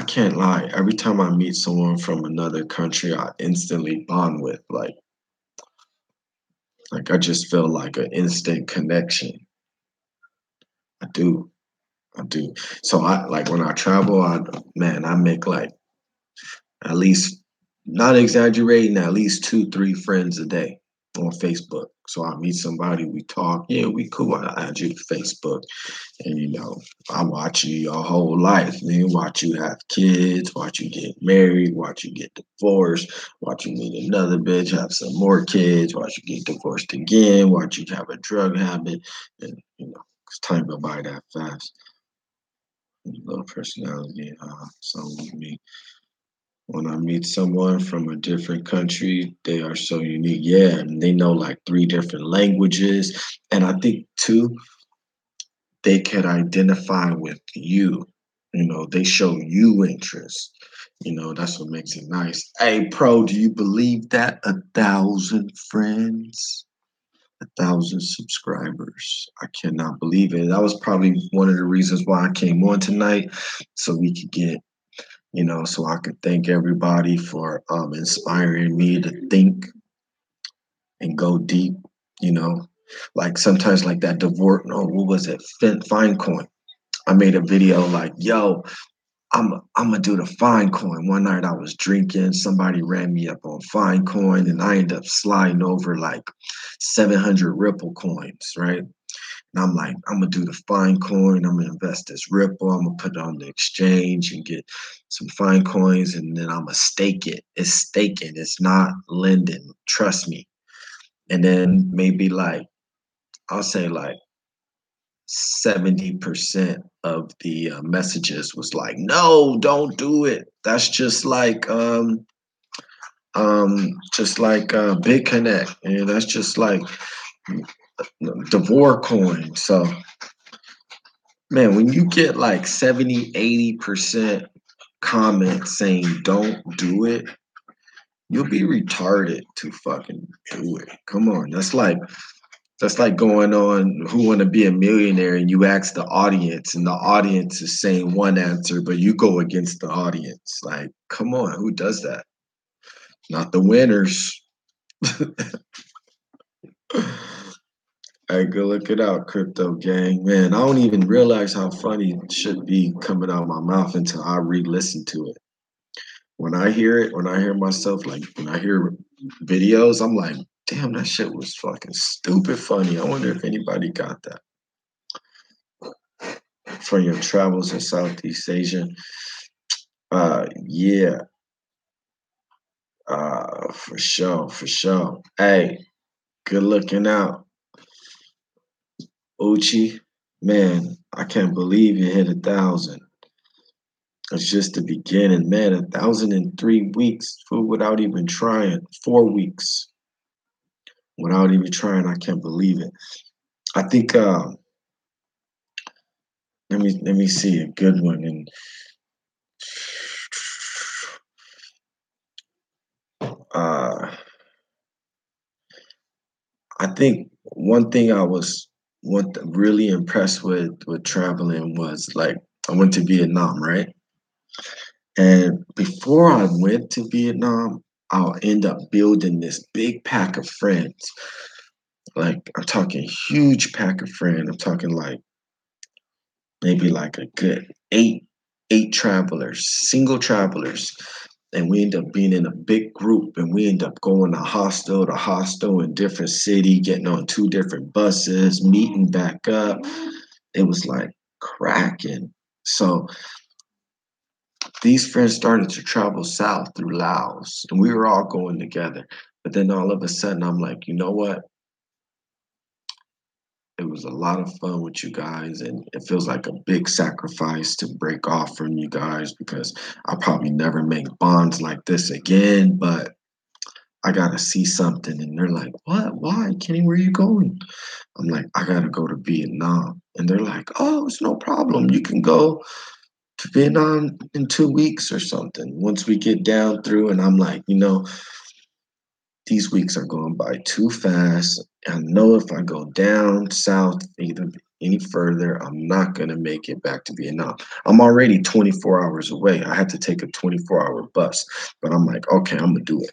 can't lie. Every time I meet someone from another country, I instantly bond with. Like I just feel like an instant connection. I do. I do. So I like when I travel, I make like at least, not exaggerating, at least two, three friends a day on Facebook. So I meet somebody, we talk, yeah, we cool. I add you to Facebook, and I watch you your whole life, man. Watch you have kids, watch you get married, watch you get divorced, watch you meet another bitch, have some more kids, watch you get divorced again, watch you have a drug habit, and 'cause time go by that fast. Little personality, so with me. When I meet someone from a different country, they are so unique. Yeah, and they know like three different languages. And I think too, they can identify with you. They show you interest. That's what makes it nice. Hey, Pro, do you believe that? 1,000 friends, 1,000 subscribers. I cannot believe it. That was probably one of the reasons why I came on tonight, so we could get so I could thank everybody for inspiring me to think and go deep, you know. Like sometimes like that divorce, no, what was it? Fine coin. I made a video like, yo, I'm gonna do the fine coin. One night I was drinking, somebody ran me up on fine coin, and I ended up sliding over like 700 Ripple coins, right? And I'm like, I'm gonna do the fine coin. I'm gonna invest this Ripple. I'm gonna put it on the exchange and get some fine coins, and then I'm gonna stake it. It's staking. It's not lending. Trust me. And then maybe like I'll say like 70% of the messages was like, no, don't do it. That's just like Big Connect, and that's just like Devore coin. So man, when you get like 70, 80% comments saying don't do it, you'll be retarded to fucking do it. Come on. That's like going on Who Wanna Be a Millionaire and you ask the audience and the audience is saying one answer, but you go against the audience. Like, come on, who does that? Not the winners. Hey, go look it out, crypto gang. Man, I don't even realize how funny it should be coming out of my mouth until I re-listen to it. When I hear it, when I hear myself, like when I hear videos, I'm like, damn, that shit was fucking stupid funny. I wonder if anybody got that for your travels in Southeast Asia. Yeah, for sure, for sure. Hey, good looking out, Uchi. Man, I can't believe you hit 1,000. It's just the beginning, man. 1,000 in 3 weeks, food without even trying. 4 weeks without even trying. I can't believe it. I think. Let me see a good one. And think one thing I was really impressed with traveling was like I went to Vietnam, right? And before I went to Vietnam, I'll end up building this big pack of friends. Like I'm talking huge pack of friends. I'm talking like maybe like a good eight travelers, single travelers. And we end up being in a big group and we end up going to hostel in different city, getting on two different buses, meeting back up. It was like cracking. So these friends started to travel south through Laos and we were all going together. But then all of a sudden I'm like, you know what? It was a lot of fun with you guys, and it feels like a big sacrifice to break off from you guys because I'll probably never make bonds like this again, but I gotta see something. And they're like, what? Why? Kenny, where are you going? I'm like, I gotta go to Vietnam. And they're like, oh, it's no problem. You can go to Vietnam in 2 weeks or something. Once we get down through, and I'm like, these weeks are going by too fast. I know if I go down south either any further, I'm not going to make it back to Vietnam. I'm already 24 hours away. I had to take a 24-hour bus, but I'm like, okay, I'm going to do it.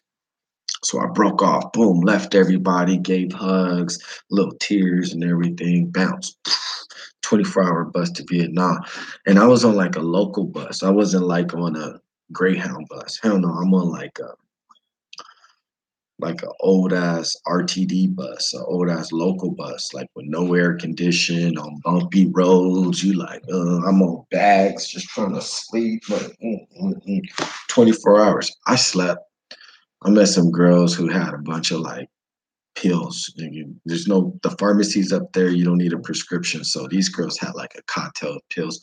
So I broke off, boom, left everybody, gave hugs, little tears and everything, bounced. 24-hour bus to Vietnam. And I was on like a local bus. I wasn't like on a Greyhound bus. Hell no, I'm on like a old ass RTD bus, a old ass local bus, like with no air condition on bumpy roads. You like, I'm on bags, just trying to sleep. But 24 hours. I slept. I met some girls who had a bunch of like pills. There's no the pharmacies up there. You don't need a prescription. So these girls had like a cocktail of pills,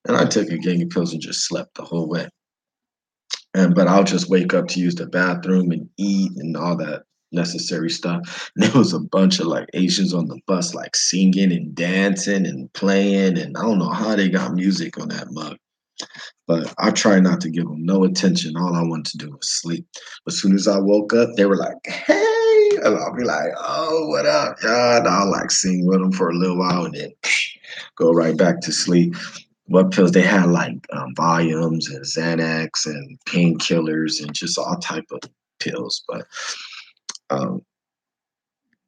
and I took a gang of pills and just slept the whole way. And but I'll just wake up to use the bathroom and eat and all that necessary stuff. And there was a bunch of like Asians on the bus, like singing and dancing and playing. And I don't know how they got music on that mug, but I try not to give them no attention. All I wanted to do was sleep. As soon as I woke up, they were like, "Hey," and I'll be like, "Oh, what up, y'all?" And I'll like sing with them for a little while and then go right back to sleep. What pills they had like volumes and Xanax and painkillers and just all type of pills. But um,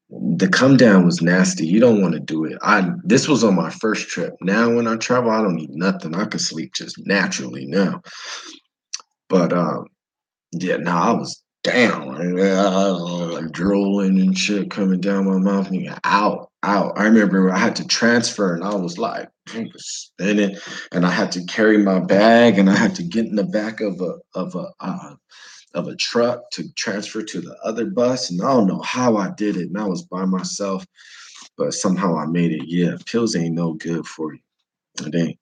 the come down was nasty. You don't want to do it. I This was on my first trip. Now when I travel, I don't need nothing. I could sleep just naturally now. But yeah, now I was down, like drooling and shit coming down my mouth. Out. I remember I had to transfer, and I was like spinning, and I had to carry my bag, and I had to get in the back of a truck to transfer to the other bus, and I don't know how I did it, and I was by myself, but somehow I made it. Yeah, pills ain't no good for you. It ain't.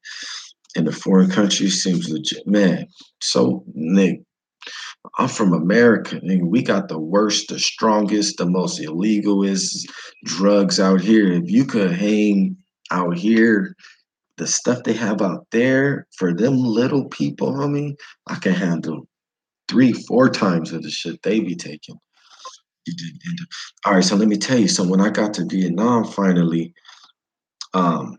In the foreign countries seems legit, man. So Nick, I'm from America, and we got the worst, the strongest, the most illegal is drugs out here. If you could hang out here, the stuff they have out there for them little people, homie, I can handle three, four times of the shit they be taking. All right, so let me tell you. So when I got to Vietnam finally, um,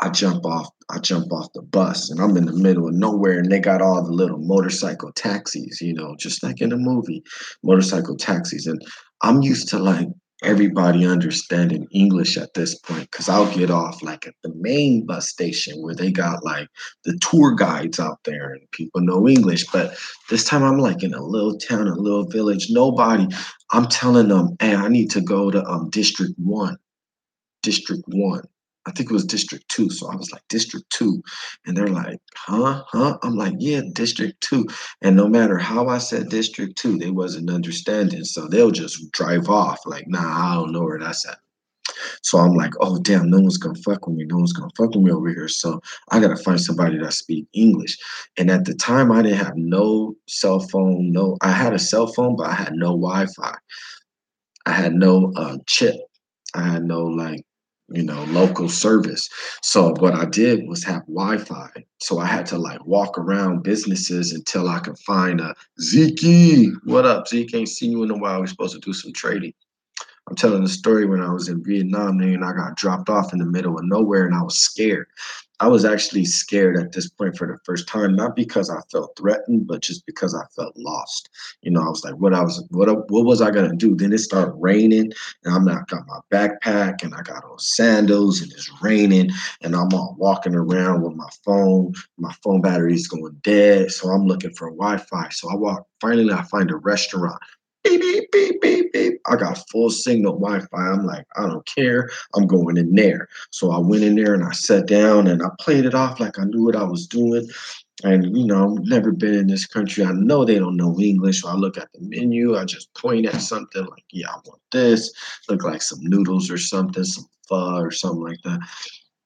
I jump off the bus and I'm in the middle of nowhere and they got all the little motorcycle taxis, just like in a movie, motorcycle taxis. And I'm used to like everybody understanding English at this point because I'll get off like at the main bus station where they got like the tour guides out there and people know English. But this time I'm like in a little town, a little village, nobody. I'm telling them, hey, I need to go to District 1. District 1. I think it was District 2. So I was like, District 2. And they're like, huh? Huh? I'm like, yeah, District 2. And no matter how I said District 2, they wasn't understanding. So they'll just drive off. Like, nah, I don't know where that's at. So I'm like, oh damn, no one's gonna fuck with me. No one's gonna fuck with me over here. So I gotta find somebody that speak English. And at the time I didn't have no cell phone, I had a cell phone, but I had no Wi-Fi. I had no chip. I had no like, local service. So what I did was have Wi-Fi. So I had to like walk around businesses until I could find a Zeke. What up, Zeke? Ain't seen you in a while. We're supposed to do some trading. I'm telling the story when I was in Vietnam, and I got dropped off in the middle of nowhere, and I was scared. I was actually scared at this point for the first time, not because I felt threatened, but just because I felt lost. I was like, what was I gonna do? Then it started raining, and got my backpack, and I got on sandals, and it's raining, and I'm all walking around with my phone. My phone battery's going dead, so I'm looking for Wi-Fi. So I walk. Finally, I find a restaurant. Beep beep beep beep beep. I got full signal Wi-Fi. I'm like, I don't care. I'm going in there. So I went in there and I sat down and I played it off like I knew what I was doing. And never been in this country. I know they don't know English. So I look at the menu. I just point at something like, yeah, I want this. Look like some noodles or something, some pho or something like that.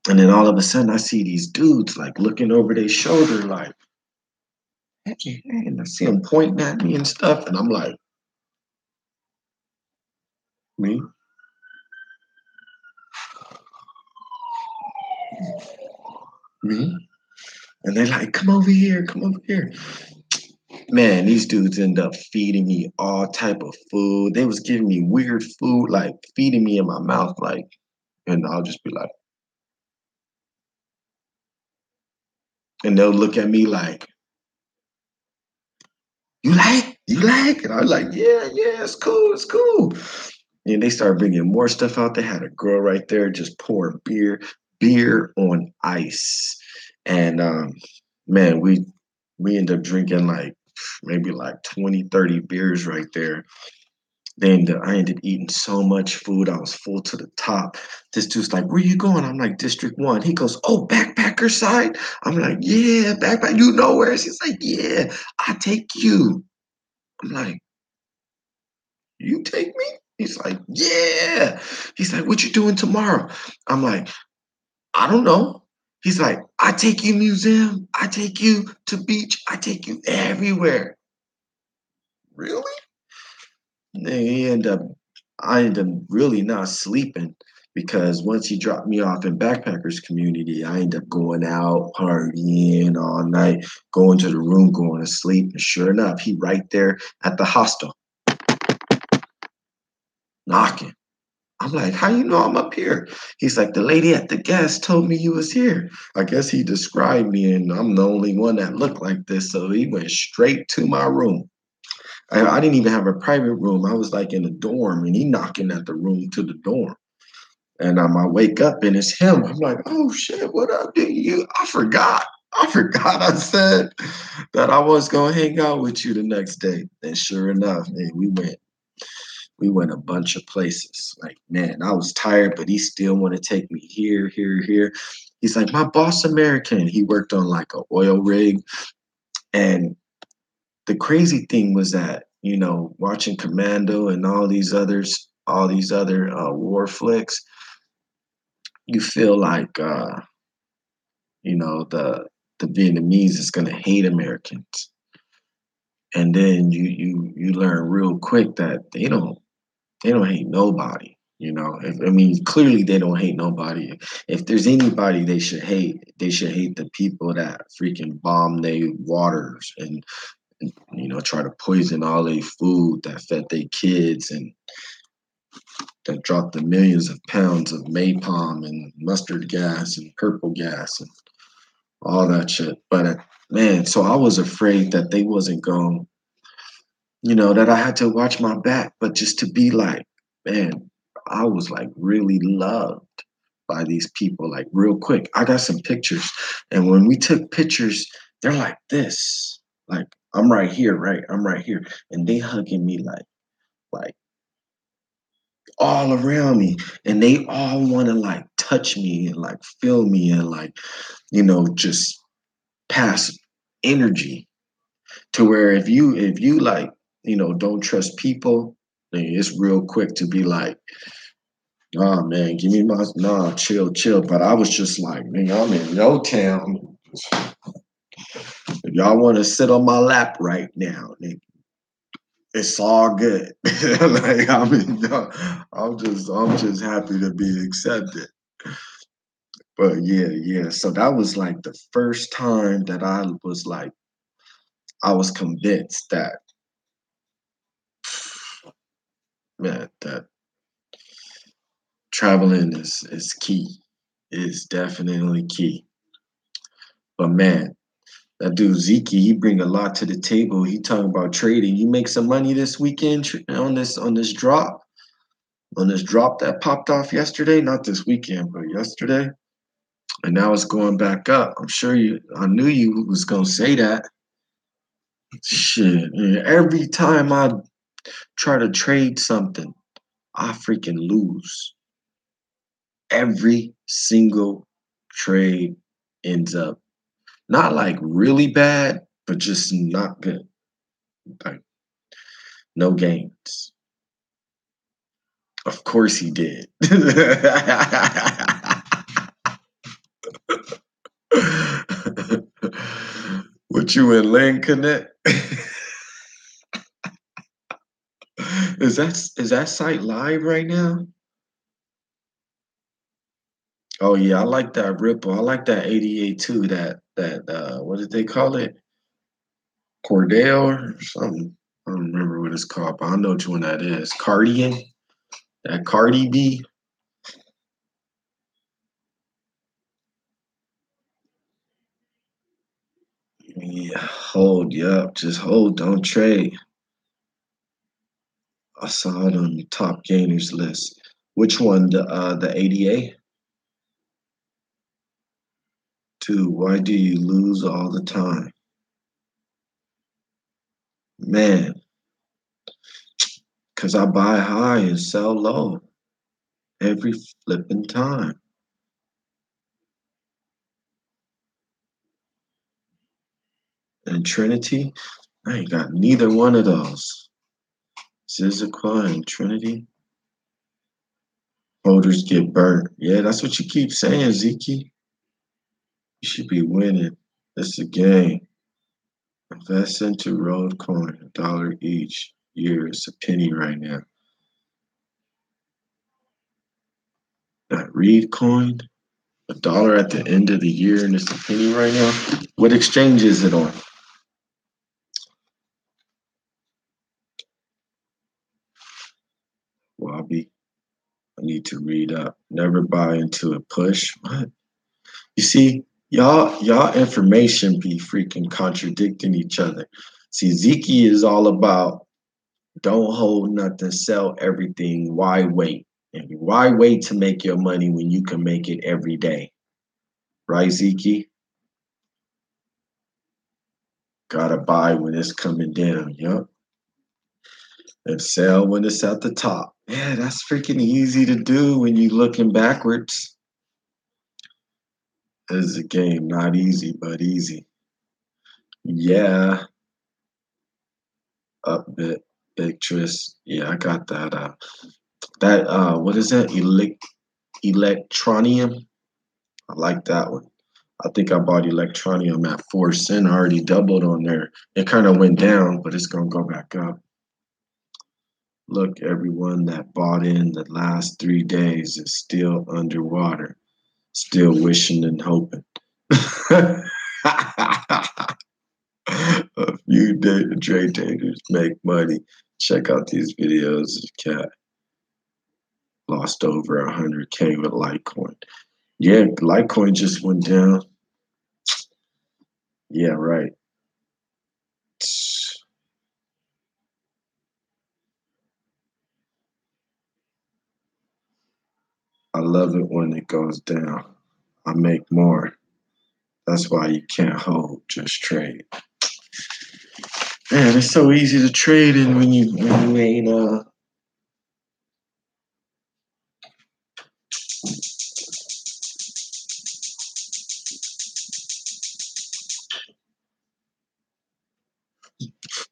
And then all of a sudden I see these dudes like looking over their shoulder, like, hey, and I see them pointing at me and stuff. And I'm like, me, me. And they're like, come over here, come over here. Man, these dudes end up feeding me all type of food. They was giving me weird food, like feeding me in my mouth, like, and I'll just be like, and they'll look at me like, you like? And I'm like, yeah, yeah, it's cool, it's cool. And they started bringing more stuff out. They had a girl right there just pouring beer on ice. And man, we ended up drinking like maybe like 20, 30 beers right there. Then I ended up eating so much food. I was full to the top. This dude's like, where you going? I'm like, District 1. He goes, oh, backpacker side? I'm like, yeah, backpack. You know where? He's like, yeah, I take you. I'm like, you take me? He's like, yeah. He's like, what you doing tomorrow? I'm like, I don't know. He's like, I take you museum. I take you to beach. I take you everywhere. Really? Then I ended up really not sleeping because once he dropped me off in backpackers community, I ended up going out, partying all night, going to the room, going to sleep. And sure enough, he right there at the hostel knocking. I'm like, how you know I'm up here? He's like, the lady at the gas told me you was here. I guess he described me, and I'm the only one that looked like this. So he went straight to my room. I didn't even have a private room. I was like in a dorm, and he knocking at the room to the dorm. And I wake up and it's him. I'm like, oh shit, what up, dude? I forgot. I forgot I said that I was gonna hang out with you the next day. And sure enough, man, we went a bunch of places. Like, man, I was tired, but he still want to take me here, here, here. He's like, my boss American. He worked on like a oil rig. And the crazy thing was that, watching Commando and all these other war flicks, you feel like the Vietnamese is gonna hate Americans. And then you learn real quick that they don't hate nobody. I mean, clearly they don't hate nobody. If there's anybody they should hate the people that freaking bomb their waters and try to poison all their food that fed their kids and that dropped the millions of pounds of napalm and mustard gas and purple gas and all that shit. But man, so I was afraid that they wasn't going, that I had to watch my back, but just to be like, man, I was like really loved by these people, like real quick. I got some pictures, and when we took pictures, they're like this, like I'm right here, right? I'm right here, and they hugging me like all around me, and they all want to like touch me and like feel me and like just pass energy to where if you like don't trust people, then it's real quick to be like, oh man, give me my nah, chill. But I was just like, man, I'm in your town. If y'all want to sit on my lap right now, nigga, it's all good. Like I'm just happy to be accepted. But yeah. So that was like the first time that I was convinced that, man, that Traveling is key. Is definitely key. But man, that dude Zeke, he bring a lot to the table. He talking about trading. You make some money this weekend on this drop that popped off yesterday. Not this weekend, but yesterday. And now it's going back up. I knew you was gonna say that. Shit. Man, every time I try to trade something, I freaking lose. Every single trade ends up not like really bad, but just not good. Like no gains. Of course he did. What you in Lane Connect? Is that site live right now? Oh yeah, I like that Ripple. I like that 88 too. That what did they call it? Cordell or something. I don't remember what it's called, but I know which one that is. Cardian. That Cardi B. Yeah, hold, yup. Just hold, don't trade. I saw it on the top gainers list. Which one? The ADA? Two. Why do you lose all the time? Man, because I buy high and sell low every flipping time. And Trinity, I ain't got neither one of those. Zizaqua and Trinity. Holders get burnt. Yeah, that's what you keep saying, Zeke. You should be winning. It's a game. Invest into Road Coin, $1 each year. It's a penny right now. That Reed Coin, $1 at the end of the year, and it's a penny right now. What exchange is it on? Well, I need to read up. Never buy into a push. What? You see, y'all information be freaking contradicting each other. See, Zeke is all about don't hold nothing, sell everything. Why wait? And why wait to make your money when you can make it every day? Right, Zeke? Gotta buy when it's coming down. Yup. And sell when it's at the top. Yeah, that's freaking easy to do when you looking backwards. It's a game, not easy, but easy. Yeah, up bit, Victress. Yeah, I got that. What is that? Electronium. I like that one. I think I bought Electronium at 4 cents. I already doubled on there. It kind of went down, but it's gonna go back up. Look, everyone that bought in the last 3 days is still underwater, still wishing and hoping. A few trade traders make money. Check out these videos. Cat lost over 100K with Litecoin. Yeah, Litecoin just went down. Yeah, right. I love it when it goes down. I make more. That's why you can't hold, just trade. Man, it's so easy to trade in when you ain't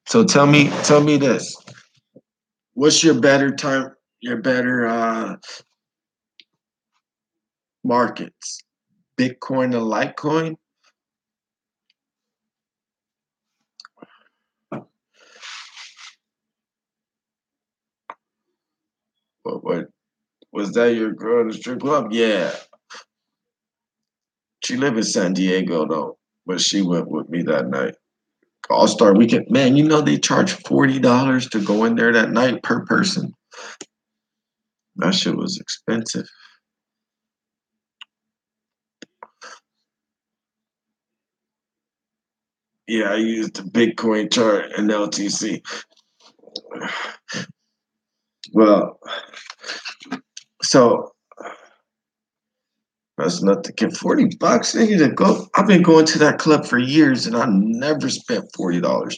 So tell me this. What's your better markets? Bitcoin and Litecoin? What was that your girl in the strip club? Yeah. She live in San Diego though, but she went with me that night. All Star Weekend. Man, you know they charge $40 to go in there that night per person. That shit was expensive. Yeah, I used the Bitcoin chart and LTC. Well, so that's nothing. Can $40 nigga to go? I've been going to that club for years and I never spent $40.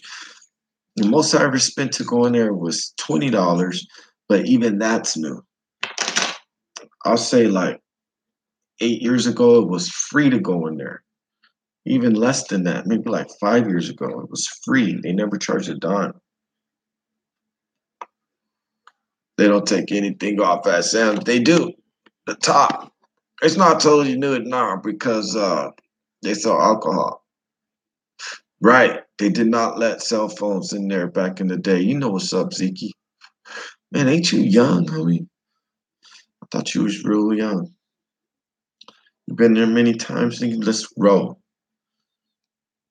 The most I ever spent to go in there was $20, but even that's new. I'll say like 8 years ago, it was free to go in there. Even less than that, maybe like 5 years ago, it was free. They never charged a dime. They don't take anything off at Sam's. They do. The top. It's not told you knew it now because they sell alcohol. Right. They did not let cell phones in there back in the day. You know what's up, Zeke? Man, ain't you young, homie? I thought you was real young. You been there many times, nigga. Let's roll.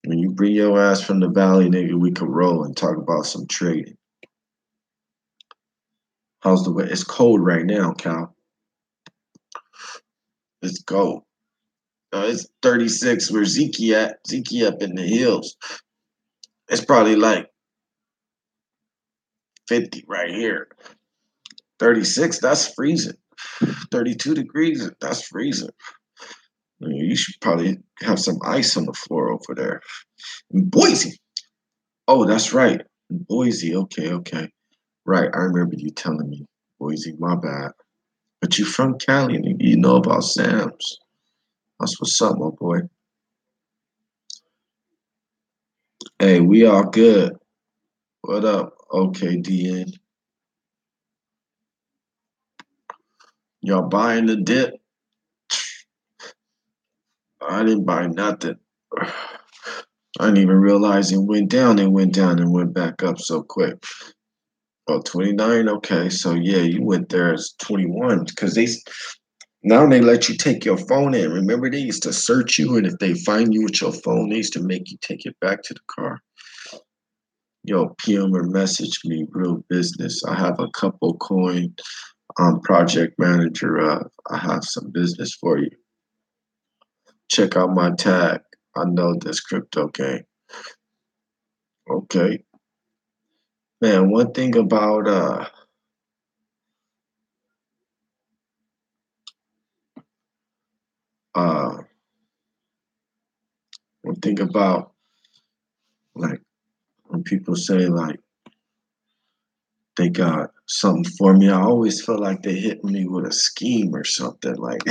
When you bring your ass from the valley, nigga, we could roll and talk about some trading. How's the way? It's cold right now, Cal. It's cold. It's 36 where Zeke at. Zeke up in the hills. It's probably like 50 right here. 36, that's freezing. 32 degrees, that's freezing. You should probably have some ice on the floor over there. In Boise. Oh, that's right. In Boise. Okay, okay. Right. I remember you telling me. Boise, my bad. But you from Cali and you know about Sam's. That's what's up, my boy. Hey, we all good. What up? Okay, DN. Y'all buying the dip? I didn't buy nothing. I didn't even realize it went down. It went down and went back up so quick. Oh, 29? Okay, so yeah, you went there as 21 because now they let you take your phone in. Remember, they used to search you, and if they find you with your phone, they used to make you take it back to the car. Yo, PM or message me, real business. I have a couple coin project manager. I have some business for you. Check out my tag. I know this crypto game. Okay. Man, uh one thing about like when people say like they got something for me, I always feel like they hit me with a scheme or something like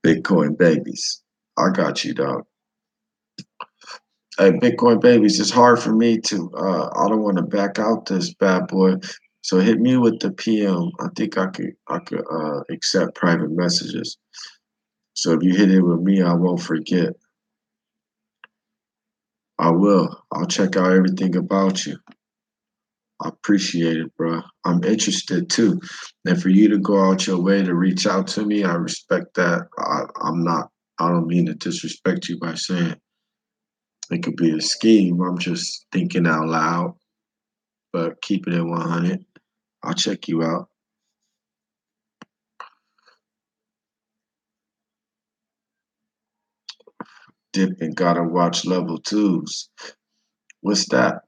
Bitcoin babies. I got you, dog. Hey, Bitcoin babies, it's hard for me to I don't want to back out this bad boy. So hit me with the PM. I think I could accept private messages. So if you hit it with me, I won't forget. I will. I'll check out everything about you. I appreciate it, bro. I'm interested too. And for you to go out your way to reach out to me, I respect that. I'm not, I don't mean to disrespect you by saying it could be a scheme. I'm just thinking out loud, but keeping it 100. I'll check you out. Dip and gotta watch level twos. What's that?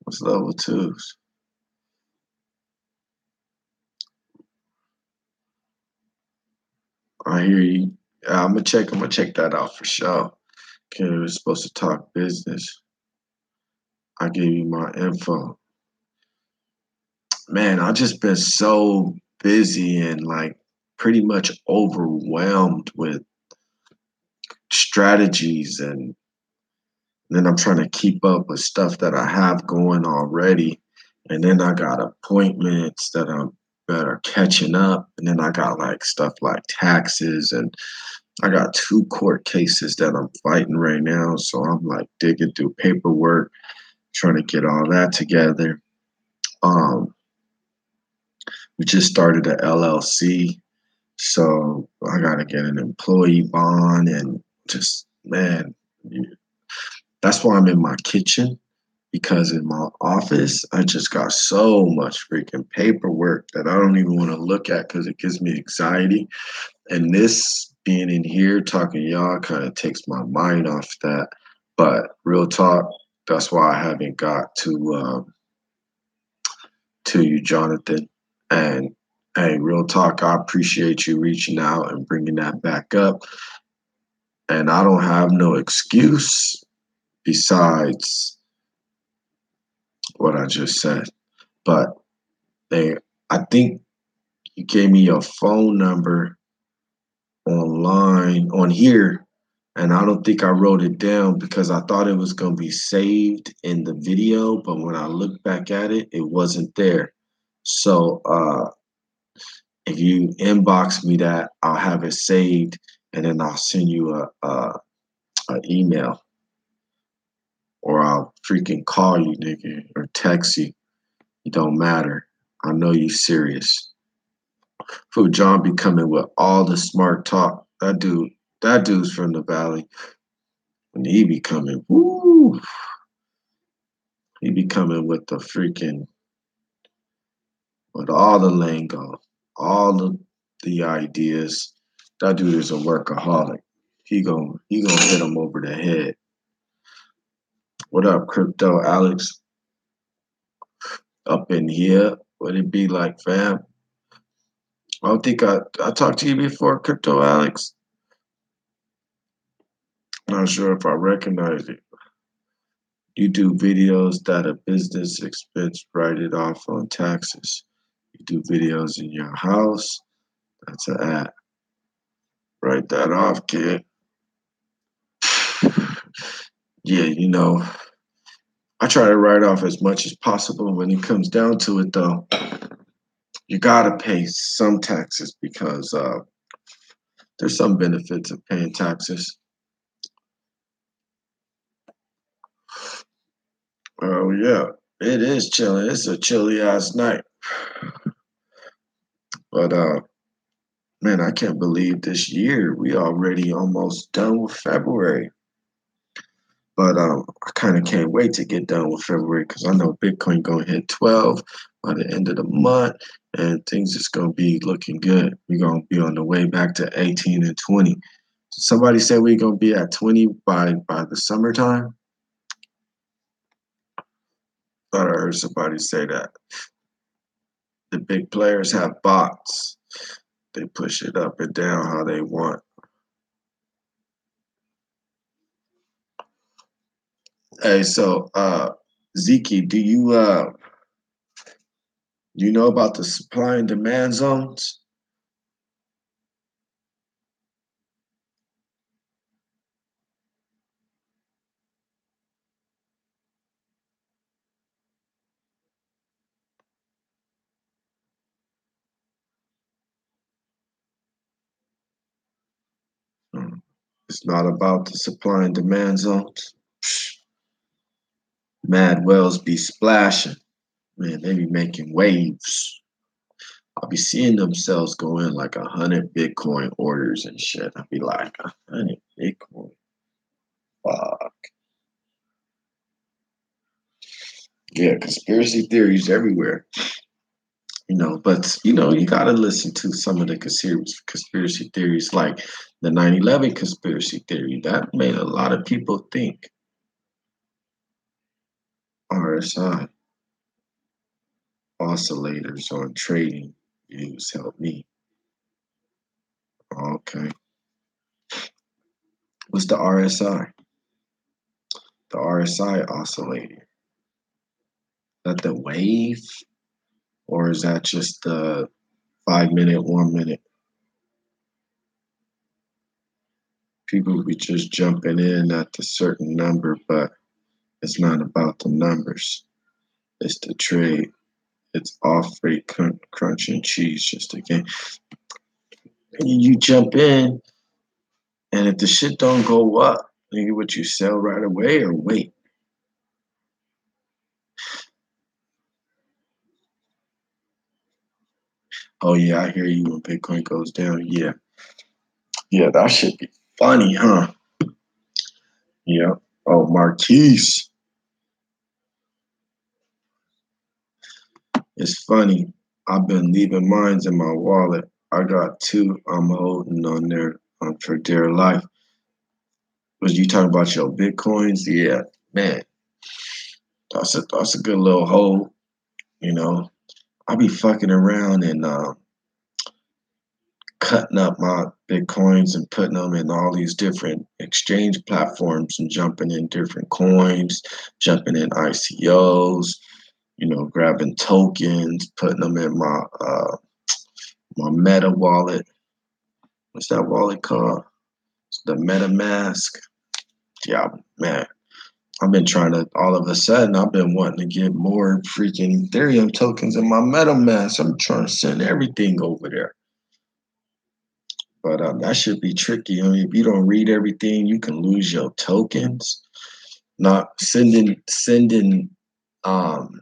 What's level twos? I hear you. I'm gonna check that out for sure. Okay, we're supposed to talk business. I gave you my info. Man, I just been so busy and like pretty much overwhelmed with strategies and then I'm trying to keep up with stuff that I have going already. And then I got appointments that are catching up. And then I got like stuff like taxes and I got two court cases that I'm fighting right now. So I'm like digging through paperwork, trying to get all that together. Um, we just started a LLC. So I gotta get an employee bond and just man, that's why I'm in my kitchen because in my office, I just got so much freaking paperwork that I don't even want to look at because it gives me anxiety. And this being in here talking to y'all kind of takes my mind off that. But real talk, that's why I haven't got to you, Jonathan. And hey, real talk, I appreciate you reaching out and bringing that back up. And I don't have no excuse besides what I just said. But they, I think you gave me your phone number online on here, and I don't think I wrote it down because I thought it was going to be saved in the video, but when I looked back at it, it wasn't there. So if you inbox me that, I'll have it saved, and then I'll send you a email, or I'll freaking call you, nigga, or text you. It don't matter. I know you serious. Fool John be coming with all the smart talk. That dude's from the valley. When he be coming, woo, he be coming with the freaking, with all the lingo, all the ideas. That dude is a workaholic. He gonna hit him over the head. What up, crypto Alex? Up in here? What it be like, fam? I don't think I talked to you before, crypto Alex. Not sure if I recognize it. You do videos that a business expense write it off on taxes. You do videos in your house. That's an ad. Write that off, kid. Yeah, I try to write off as much as possible. When it comes down to it, though, you gotta pay some taxes because there's some benefits of paying taxes. Oh yeah, it is chilly. It's a chilly ass night, but man, I can't believe this year we already almost done with February. But I kind of can't wait to get done with February because I know Bitcoin gonna hit 12 by the end of the month, and things is gonna be looking good. We're gonna be on the way back to 18 and 20. Somebody said we're gonna be at 20 by the summertime. Thought I heard somebody say that. The big players have bots. They push it up and down how they want. Hey, so Zeke, do you know about the supply and demand zones? Hmm. It's not about the supply and demand zones. Mad whales be splashing. Man, they be making waves. I'll be seeing themselves go in like 100 Bitcoin orders and shit. I'll be like, 100 Bitcoin. Fuck. Yeah, conspiracy theories everywhere. But you gotta listen to some of the conspiracy theories, like the 9/11 conspiracy theory. That made a lot of people think. RSI oscillators on trading views help me. Okay. What's the RSI? The RSI oscillator. Is that the wave? Or is that just the 5 minute, 1 minute? People be just jumping in at the certain number, but it's not about the numbers. It's the trade. It's off rate crunch and cheese just again. And you jump in, and if the shit don't go up, nigga, would you sell right away or wait? Oh yeah, I hear you when Bitcoin goes down. Yeah. Yeah, that should be funny, huh? Yeah. Oh, Marquise. It's funny. I've been leaving mines in my wallet. I got two I'm holding on there for dear life. Was you talking about your bitcoins? Yeah, man, that's a good little hold. You know, I be fucking around and cutting up my bitcoins and putting them in all these different exchange platforms and jumping in different coins, jumping in ICOs. Grabbing tokens, putting them in my Meta wallet. What's that wallet called? It's the MetaMask. Yeah, man. I've been trying to. All of a sudden, I've been wanting to get more freaking Ethereum tokens in my MetaMask. I'm trying to send everything over there, but that should be tricky. I mean, if you don't read everything, you can lose your tokens. Not sending um,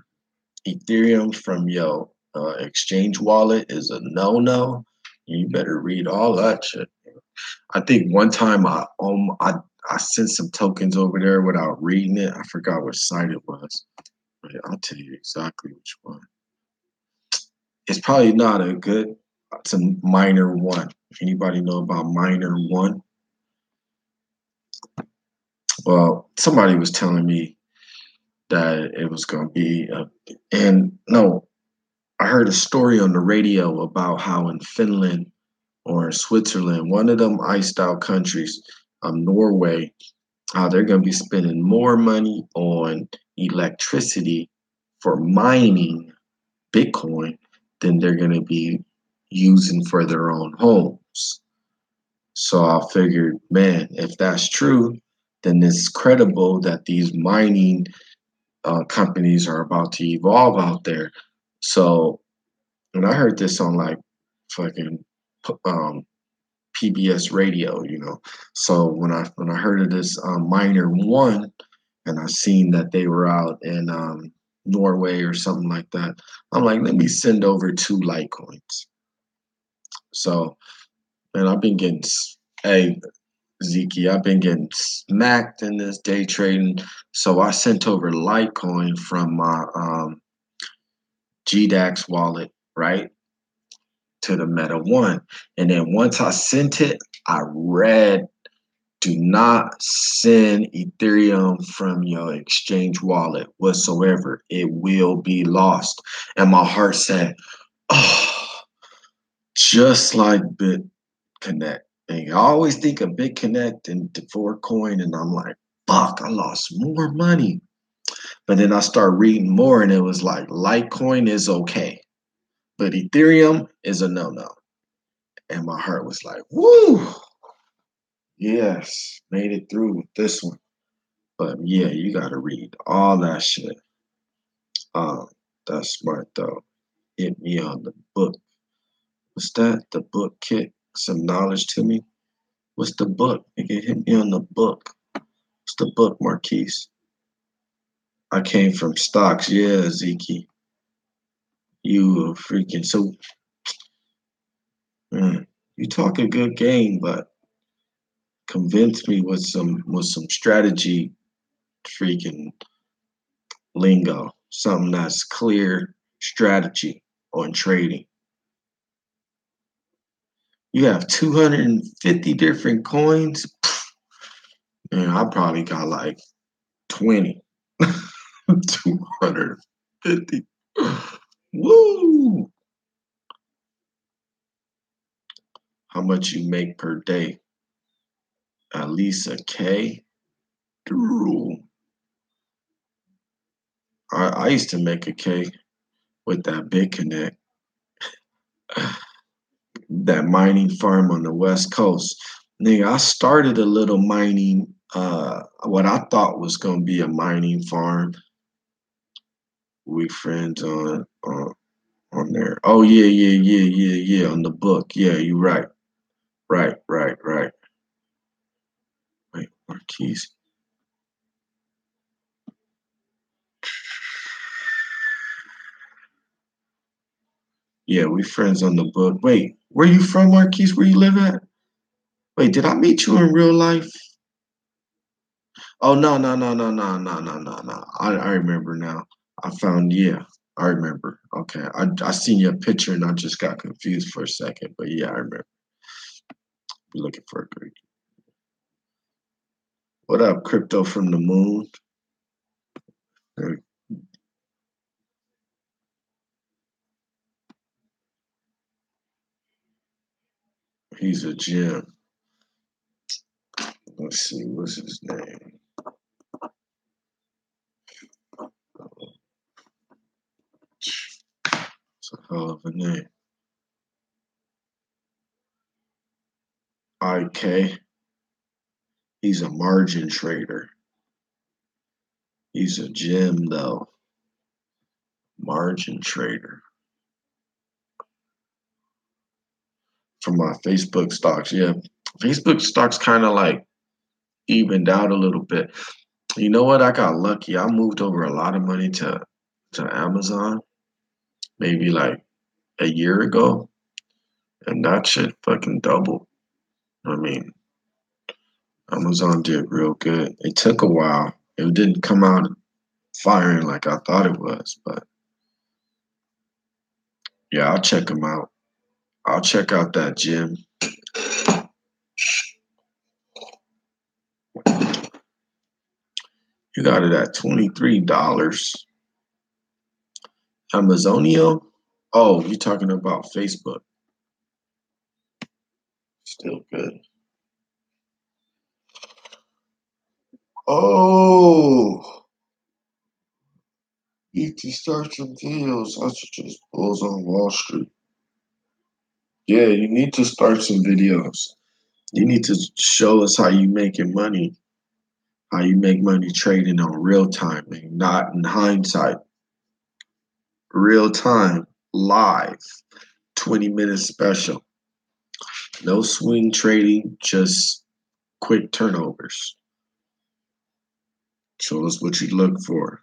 Ethereum from your exchange wallet is a no-no. You better read all that shit. I think one time I sent some tokens over there without reading it. I forgot which site it was. But I'll tell you exactly which one. It's probably not a good. It's a minor one. If anybody know about minor one, well, somebody was telling me that it was going to be, and no, I heard a story on the radio about how in Finland or in Switzerland, one of them iced out countries, Norway, how they're going to be spending more money on electricity for mining Bitcoin than they're going to be using for their own homes. So I figured, man, if that's true, then it's credible that these mining companies are about to evolve out there. So, and I heard this on like fucking um, PBS radio. So when I heard of this Miner One, and I seen that they were out in Norway or something like that, I'm like, let me send over two Litecoins. So, man, hey, Zeke, I've been getting smacked in this day trading. So I sent over Litecoin from my GDAX wallet, right, to the Meta One. And then once I sent it, I read, do not send Ethereum from your exchange wallet whatsoever. It will be lost. And my heart said, oh, just like BitConnect. And I always think of BitConnect and Coin, and I'm like, fuck, I lost more money. But then I start reading more, and it was like, Litecoin is okay, but Ethereum is a no-no. And my heart was like, woo, yes, made it through with this one. But yeah, you gotta read all that shit. Um, that's smart though. Hit me on the book. What's that? The book kick some knowledge to me. What's the book? Nigga, hit me on the book. What's the book, Marquise? I came from stocks. Yeah, Zeke. You a freaking so you talk a good game, but convince me with some strategy freaking lingo. Something that's clear strategy on trading. You have 250 different coins. Man, I probably got like 20. 250. Woo! How much you make per day? At least a K? Ooh. I used to make a K with that Big Connect, that mining farm on the West Coast. Nigga, I started a little mining, what I thought was gonna be a mining farm. We friends on there. Oh yeah, yeah, yeah, yeah, yeah. On the book. Yeah, you're right. Right, right, right. Wait, Marquise. Yeah, we friends on the book. Wait, where you from, Marquise? Where you live at? Wait, did I meet you in real life? Oh no, no, no, no, no, no, no, no, no. I remember now. I found, yeah. I remember. Okay, I seen your picture and I just got confused for a second, but yeah, I remember. You're looking for a Greek. What up, Crypto from the Moon? Uh, He's a gem. Let's see, what's his name? It's a hell of a name. IK. He's a margin trader. He's a gem though. Margin trader. For my Facebook stocks, yeah. Facebook stocks kind of like evened out a little bit. You know what? I got lucky. I moved over a lot of money to Amazon maybe like a year ago, and that shit fucking doubled. I mean, Amazon did real good. It took a while. It didn't come out firing like I thought it was, but yeah, I'll check them out. I'll check out that gym. You got it at $23. Amazonio? Oh, you're talking about Facebook. Still good. Oh, need to start some videos. Such just bulls on Wall Street. Yeah, you need to start some videos. You need to show us how you making money, how you make money trading on real time, and not in hindsight. Real time, live, 20-minute special. No swing trading, just quick turnovers. Show us what you look for.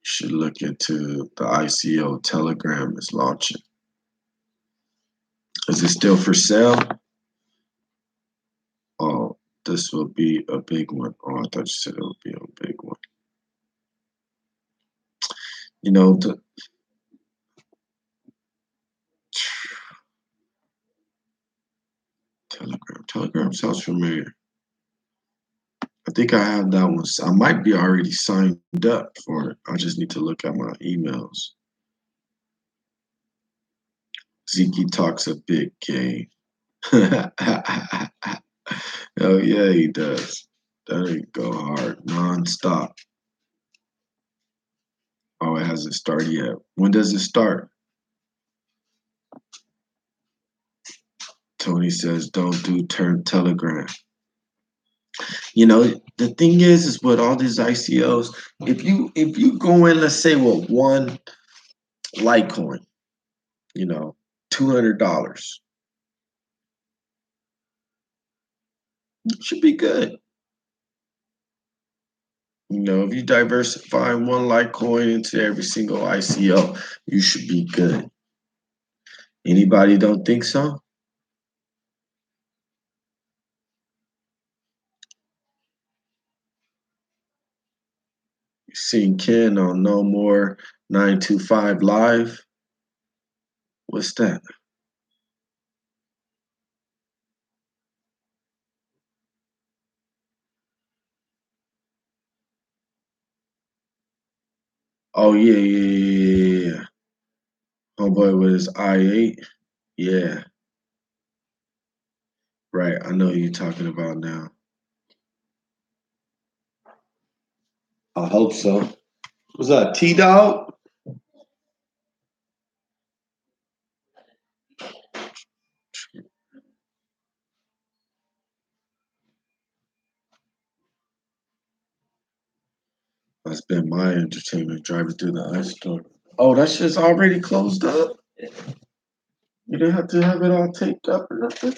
You should look into the ICO Telegram is launching. Is it still for sale? Oh, this will be a big one. Oh, I thought you said it would be a big one. You know, the Telegram. Telegram sounds familiar. I think I have that one. I might be already signed up for it. I just need to look at my emails. Zeke talks a big game. Oh yeah, he does. That ain't go hard, nonstop. Oh, it hasn't started yet. When does it start? Tony says, "Don't do turn Telegram." You know, the thing is with all these ICOs, if you go in, let's say with one Litecoin, $200 should be good. If you diversify one Litecoin into every single ICO, you should be good. Anybody don't think so? You seen Ken on No More 925 Live? What's that? Oh yeah, yeah, yeah, yeah. Homeboy with his I8. Yeah, right. I know who you're talking about now. I hope so. Was that T Dog? That's been my entertainment driving through the ice storm. Oh, that shit's already closed up? You didn't have to have it all taped up or nothing?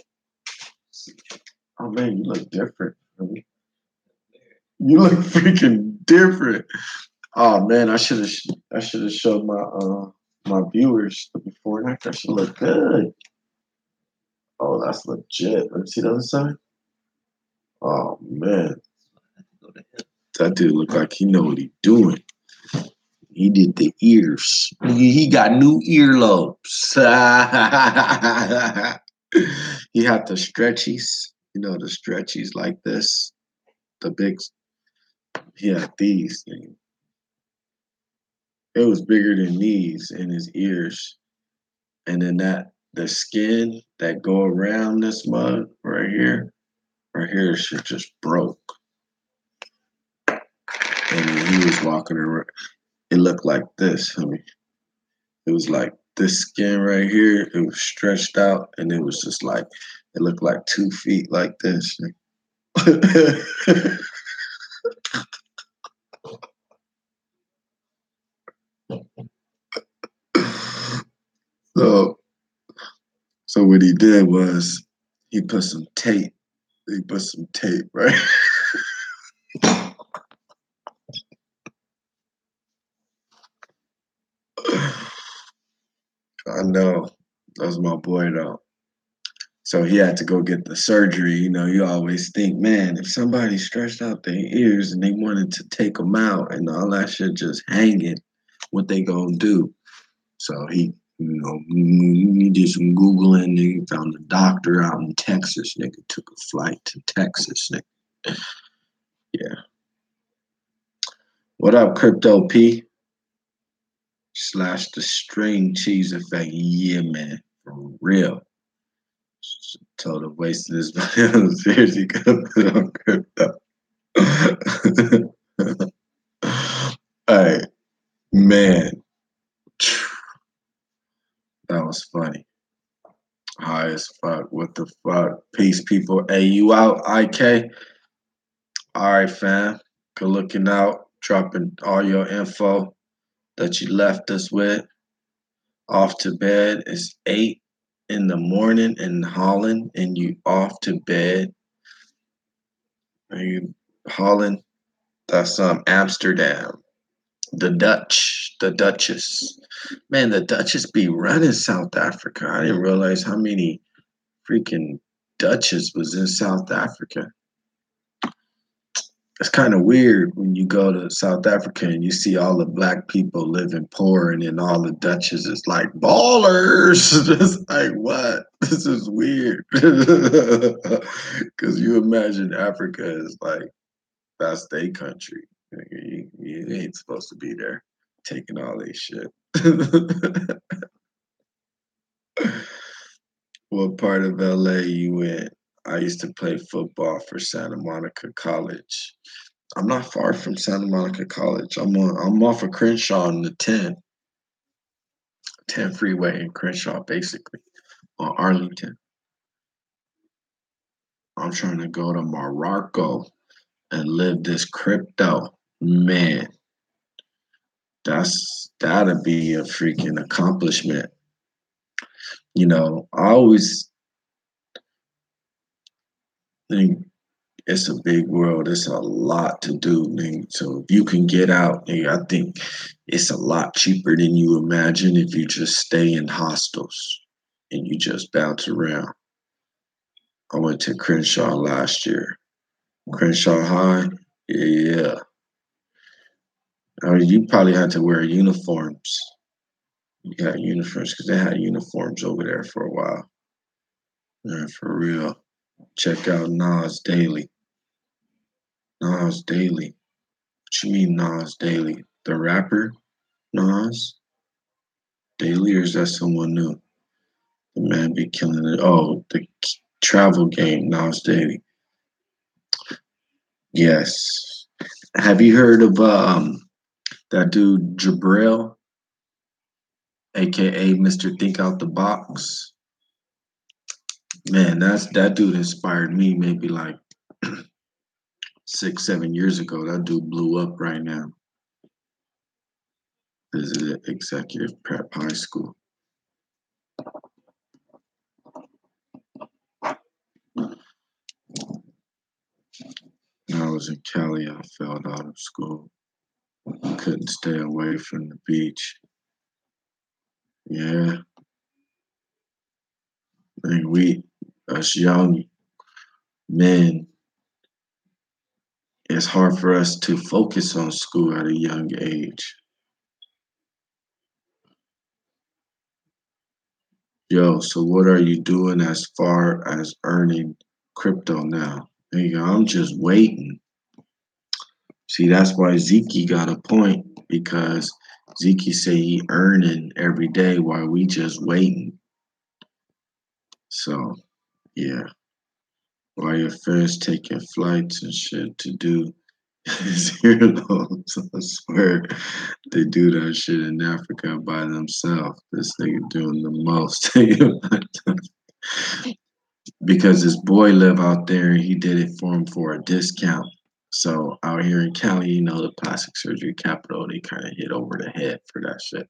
Oh man, you look different. You look freaking different. Oh man, I should have showed my viewers the before and after. I should look good. Oh, that's legit. Let's see the other side. Oh man, that dude look like he know what he doing. He did the ears. He got new earlobes. He had the stretchies. You know the stretchies like this. The big. He had these. It was bigger than these in his ears, and then the skin that go around this mug right here, shit just broke. And he was walking around. It looked like this. I mean, it was like this skin right here. It was stretched out, and it was just like it looked like 2 feet like this. so, so what he did was he put some tape. He put some tape right. I know that's my boy though. So he had to go get the surgery. You know, you always think, man, if somebody stretched out their ears and they wanted to take them out and all that shit just hanging, what they gonna do? So he did some Googling and he found a doctor out in Texas. Nigga took a flight to Texas. Nigga. Yeah. What up, Crypto P? Slash the string cheese effect. Yeah, man. For real. Told him wasting his money on seriously could put on crypto. Hey, man, that was funny. High as fuck. What the fuck? Peace, people. Hey, you out, IK? All right, fam. Good looking out. Dropping all your info that you left us with. Off to bed. It's 8 in the morning in Holland, and you off to bed. Are you Holland? That's Amsterdam. The Dutch, the Duchess. Man, the Duchess be running South Africa. I didn't realize how many freaking Dutchess was in South Africa. It's kind of weird when you go to South Africa and you see all the black people living poor, and then all the Dutchess is like ballers. It's like, what? This is weird. Because you imagine Africa is like, that's their country. You ain't supposed to be there taking all this shit. What part of LA you in? I used to play football for Santa Monica College. I'm not far from Santa Monica College. I'm off of Crenshaw on the 10 freeway in Crenshaw, basically, on Arlington. I'm trying to go to Morocco and live this crypto. Man, that'd be a freaking accomplishment. You know, I always think it's a big world. It's a lot to do, man. So if you can get out, I think it's a lot cheaper than you imagine if you just stay in hostels and you just bounce around. I went to Crenshaw last year. Crenshaw High, yeah. I mean, you probably had to wear uniforms. You got uniforms because they had uniforms over there for a while. Yeah, for real. Check out Nas Daily. Nas Daily. What you mean Nas Daily? The rapper Nas Daily, or is that someone new? The man be killing it. Oh, the travel game Nas Daily. Yes. Have you heard of that dude Jabril, aka Mr. Think Out the Box? Man, that dude inspired me maybe like 6, 7 years ago. That dude blew up right now. Visited executive prep high school. When I was in Cali, I failed out of school. Couldn't stay away from the beach. Yeah, and we, us young men, it's hard for us to focus on school at a young age. Yo, so what are you doing as far as earning crypto now? Nigga, I'm just waiting. See, that's why Zeke got a point because Zeke say he earning every day while we just waiting. So yeah, while your friends taking flights and shit to do zero loans, I swear they do that shit in Africa by themselves. This nigga doing the most. Because his boy live out there and he did it for him for a discount. So out here in Cali, the plastic surgery capital, they kind of hit over the head for that shit.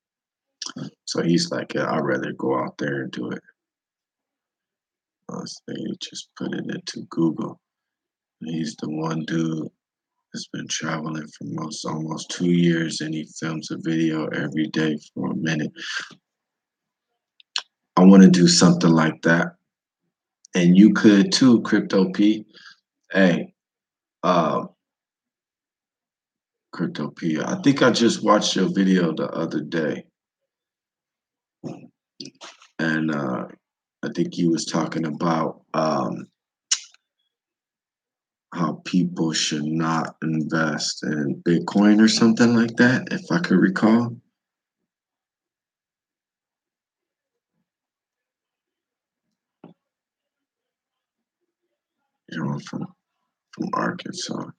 So he's like, yeah, I'd rather go out there and do it. They just put it into Google. He's the one dude that's been traveling for almost 2 years, and he films a video every day for a minute. I want to do something like that, and you could too, Crypto P. Hey, uh, Crypto P. I think I just watched your video the other day, and I think you was talking about how people should not invest in Bitcoin or something like that, if I could recall. From Arkansas.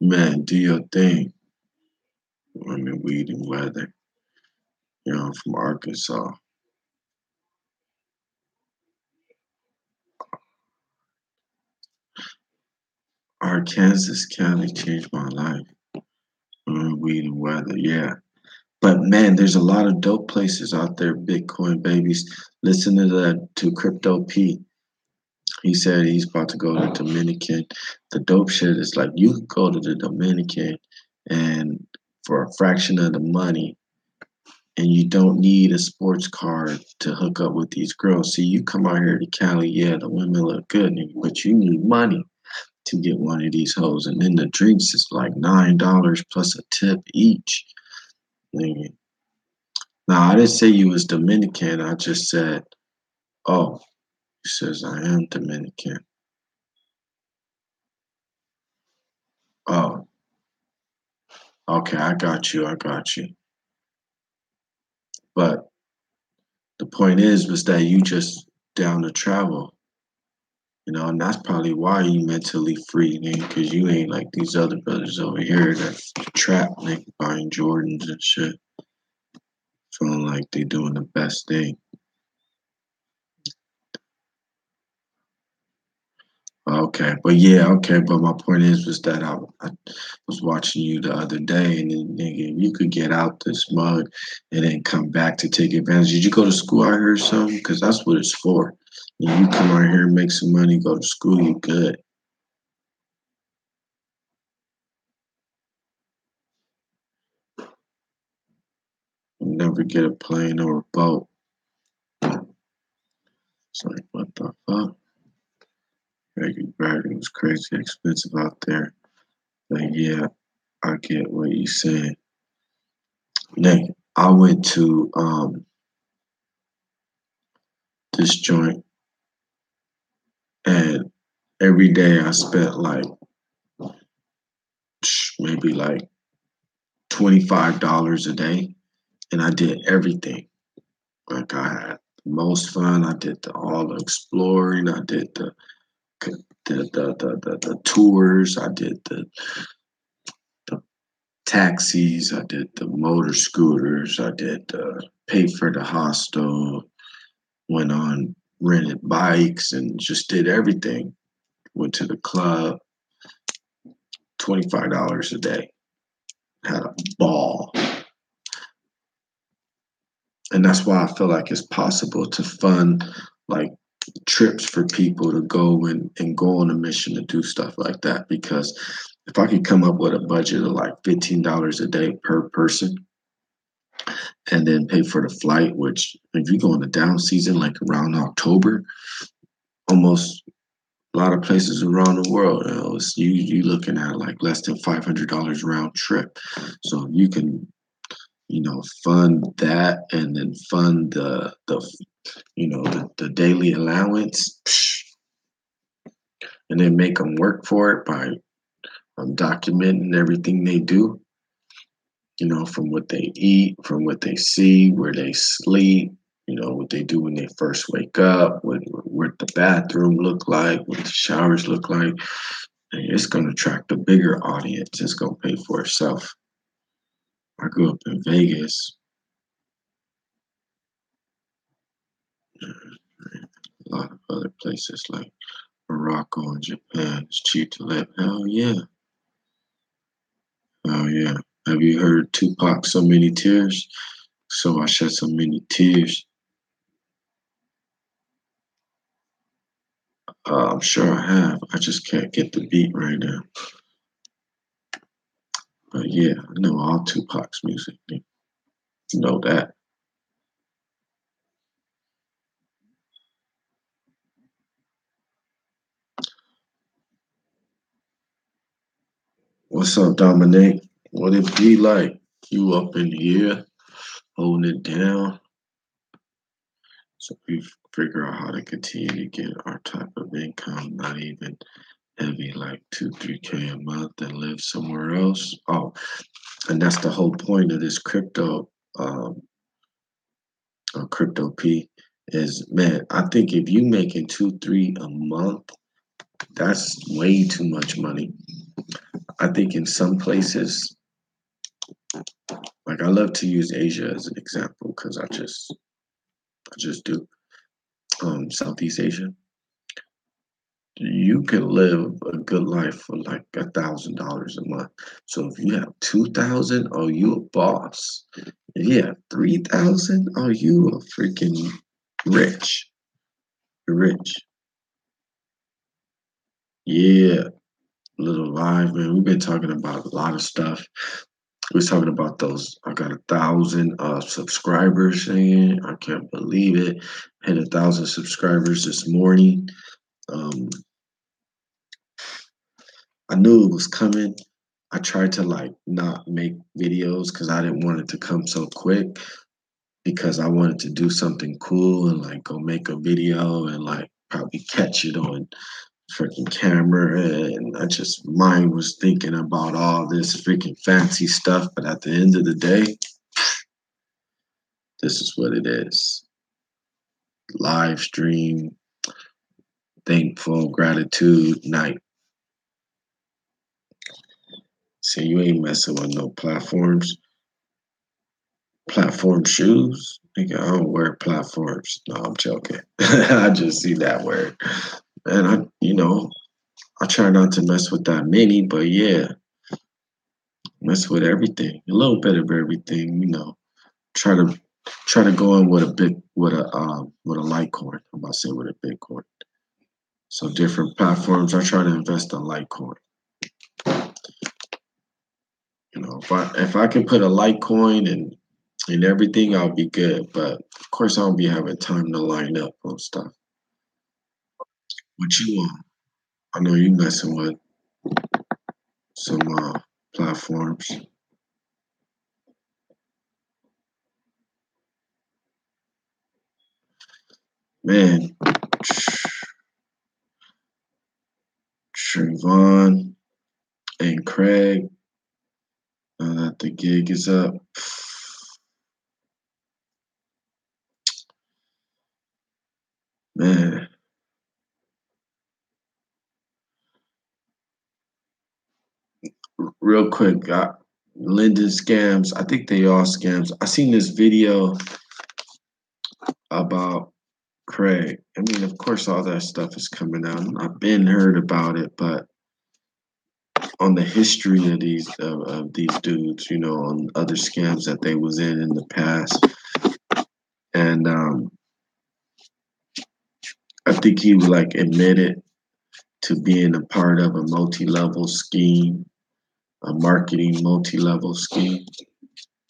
Man, do your thing. I mean, weed and weather. I'm from Arkansas. Arkansas County changed my life. Weed and weather, yeah. But man, there's a lot of dope places out there, Bitcoin babies. Listen to that to Crypto P. He said he's about to go to Dominican. The dope shit is like you could go to the Dominican and for a fraction of the money, and you don't need a sports card to hook up with these girls. See, you come out here to Cali, yeah, the women look good, but you need money to get one of these hoes. And then the drinks is like $9 plus a tip each. Nigga. Now, I didn't say you was Dominican. I just said, oh, he says I am Dominican. Oh, okay, I got you. I got you. But the point was that you just down to travel. And that's probably why you mentally free, nigga, because you ain't like these other brothers over here that trap, nigga, buying Jordans and shit, feeling like they doing the best thing. Okay, but yeah, okay, but my point was that I was watching you the other day, and then nigga, you could get out this mug and then come back to take advantage. Did you go to school out here or something? Because that's what it's for. When you come out here and make some money, go to school, you good. You never get a plane or a boat. It's like, what the fuck? Gravity was crazy expensive out there. But yeah, I get what you're saying. Nigga, I went to this joint, and every day I spent like maybe like $25 a day, and I did everything. Like I had the most fun. I did all the exploring. I did the tours. I did the taxis. I did the motor scooters. I did pay for the hostel. Went on rented bikes and just did everything. Went to the club. $25 a day. Had a ball. And that's why I feel like it's possible to fund like trips for people to go and go on a mission to do stuff like that. Because if I could come up with a budget of like $15 a day per person, and then pay for the flight. Which, if you go in the down season, like around October, almost a lot of places around the world, you looking at like less than $500 round trip. So you can, fund that and then fund the daily allowance, and then make them work for it by documenting everything they do. From what they eat, from what they see, where they sleep, what they do when they first wake up, what the bathroom look like, what the showers look like. And it's going to attract a bigger audience. It's going to pay for itself. I grew up in Vegas, a lot of other places like Morocco and Japan. It's cheap to live. Hell yeah. Oh yeah. Have you heard Tupac, So Many Tears? So I shed so many tears. I'm sure I have. I just can't get the beat right now. But yeah, I know all Tupac's music. You know that. What's up, Dominic? What it be like? You up in here, holding it down. So we figure out how to continue to get our type of income, not even heavy like 2, 3K a month and live somewhere else. Oh, and that's the whole point of this crypto P is, man, I think if you making 2, 3 a month, that's way too much money. I think in some places, like I love to use Asia as an example because I just do. Southeast Asia, you can live a good life for like $1,000 a month. So if you have 2,000, oh, you a boss. If you have 3,000, oh, you a freaking rich. You're rich. Yeah, little live, man. We've been talking about a lot of stuff. We was talking about those. I got 1,000 subscribers saying, I can't believe it. Hit 1,000 subscribers this morning. Um, I knew it was coming. I tried to like not make videos because I didn't want it to come so quick because I wanted to do something cool and like go make a video and like probably catch it on freaking camera. And I just mind was thinking about all this freaking fancy stuff. But at the end of the day, this is what it is. Live stream, thankful, gratitude night. See, you ain't messing with no platforms. Platform shoes? Nigga, I don't wear platforms. No, I'm joking. I just see that word. And I try not to mess with that many, but yeah, mess with everything. A little bit of everything. Try to go in with a Litecoin. I'm about to say with a Bitcoin. So different platforms. I try to invest in Litecoin. If I can put a Litecoin and everything, I'll be good. But of course, I don't be having time to line up on stuff. What you want? I know you messing with some platforms. Man, Trayvon and Craig, now that the gig is up, man, real quick, got Linden scams. I think they all scams. I seen this video about Craig. I mean, of course, all that stuff is coming out. I've been heard about it, but on the history of these dudes, on other scams that they was in the past, and I think he like admitted to being a part of a multi-level scheme, a marketing multi-level scheme,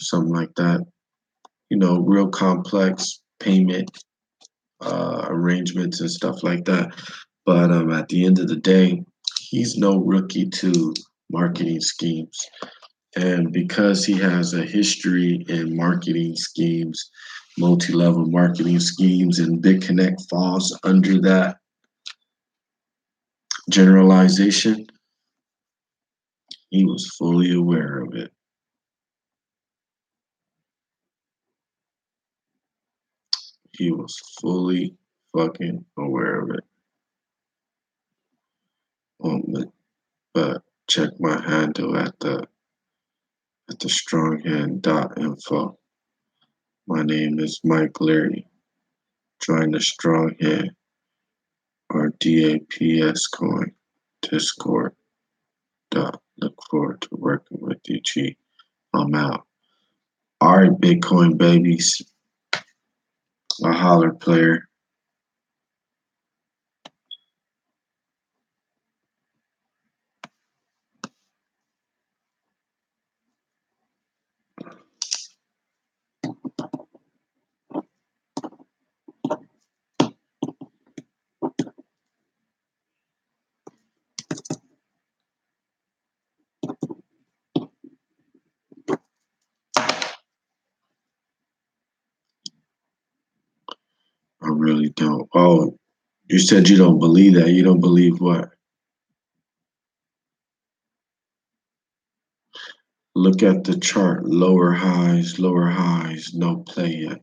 something like that. real complex payment arrangements and stuff like that. But at the end of the day, he's no rookie to marketing schemes. And because he has a history in marketing schemes, multi-level marketing schemes, and BitConnect falls under that generalization, he was fully aware of it. He was fully fucking aware of it. But check my handle at the stronghand.info. My name is Mike Leary. Join the Strong Hand or DAPS Coin Discord. Look forward to working with you, G. I'm out. All right, Bitcoin babies. A holler player. I really don't. Oh, you said you don't believe that. You don't believe what? Look at the chart. Lower highs, no play yet.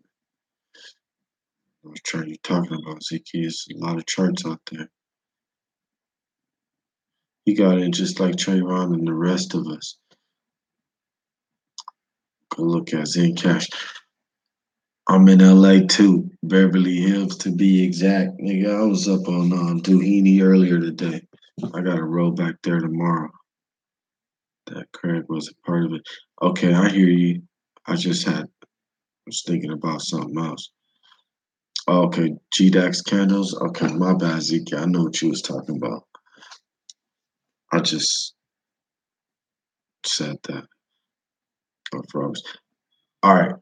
What chart you talking about, Ziki? There's a lot of charts out there. He got in just like Trayvon and the rest of us. Go look at Zencash. I'm in LA too, Beverly Hills to be exact. Nigga, I was up on Doheny earlier today. I gotta roll back there tomorrow. That Craig was a part of it. Okay, I hear you. Was thinking about something else. Oh, okay, GDAX candles. Okay, my bad, Zeke. I know what you was talking about. I just said that. I froze. All right.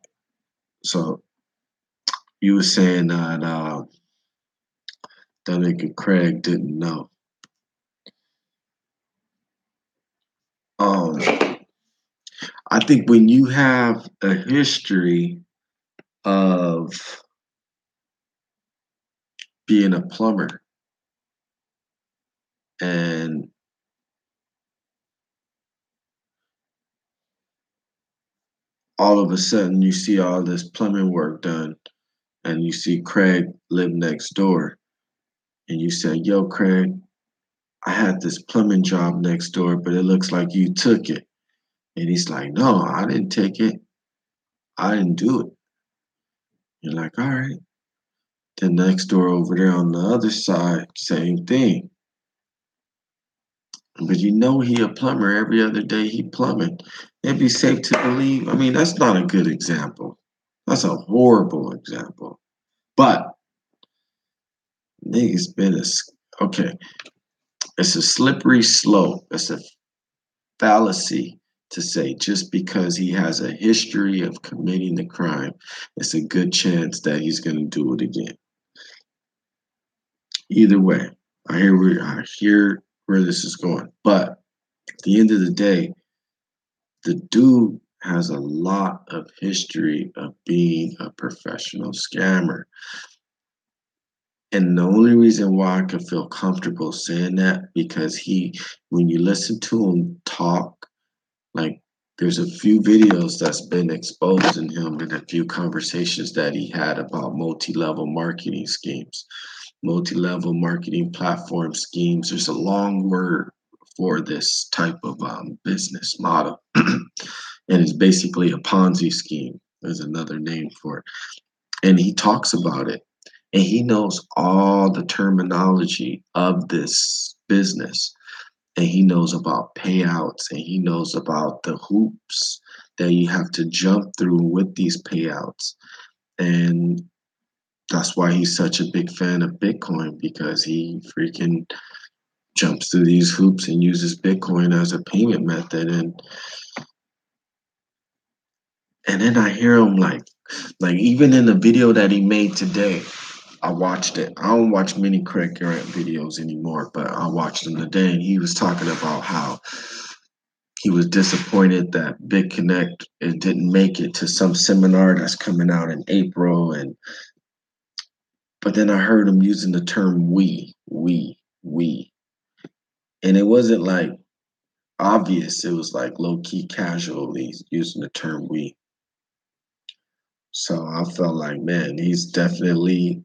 So you were saying that that nigga Craig didn't know. Um, I think when you have a history of being a plumber and all of a sudden you see all this plumbing work done and you see Craig live next door and you say, yo, Craig, I had this plumbing job next door, but it looks like you took it. And he's like, no, I didn't take it. I didn't do it. You're like, all right. Then next door over there on the other side, same thing. But you know he a plumber. Every other day he plumbing. It'd be safe to believe. I mean, that's not a good example. That's a horrible example. But niggas been okay. It's a slippery slope. It's a fallacy to say just because he has a history of committing the crime, it's a good chance that he's going to do it again. Either way, I hear where this is going, but at the end of the day, the dude has a lot of history of being a professional scammer. And the only reason why I could feel comfortable saying that because when you listen to him talk, like there's a few videos that's been exposing him and a few conversations that he had about multi-level marketing schemes, multi-level marketing platform schemes. There's a long word for this type of business model. And it's basically a Ponzi scheme. There's another name for it. And he talks about it. And he knows all the terminology of this business. And he knows about payouts and he knows about the hoops that you have to jump through with these payouts. And that's why he's such a big fan of Bitcoin because he freaking jumps through these hoops and uses Bitcoin as a payment method. And then I hear him like Like even in the video that he made today, I watched it. I don't watch many Craig Grant videos anymore, but I watched him today, and he was talking about how he was disappointed that Big Connect it didn't make it to some seminar that's coming out in April, and but then I heard him using the term we, and it wasn't like obvious. It was like low key casually using the term we. So I felt like, man, he's definitely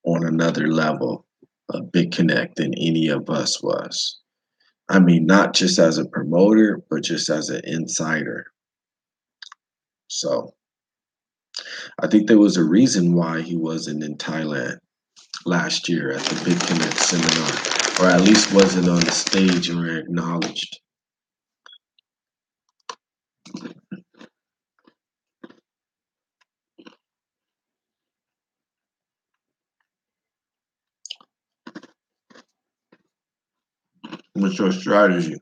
on another level of Big Connect than any of us was. I mean, not just as a promoter, but just as an insider. So I think there was a reason why he wasn't in Thailand last year at the Big Connect seminar, or at least wasn't on the stage or acknowledged. What's your strategy?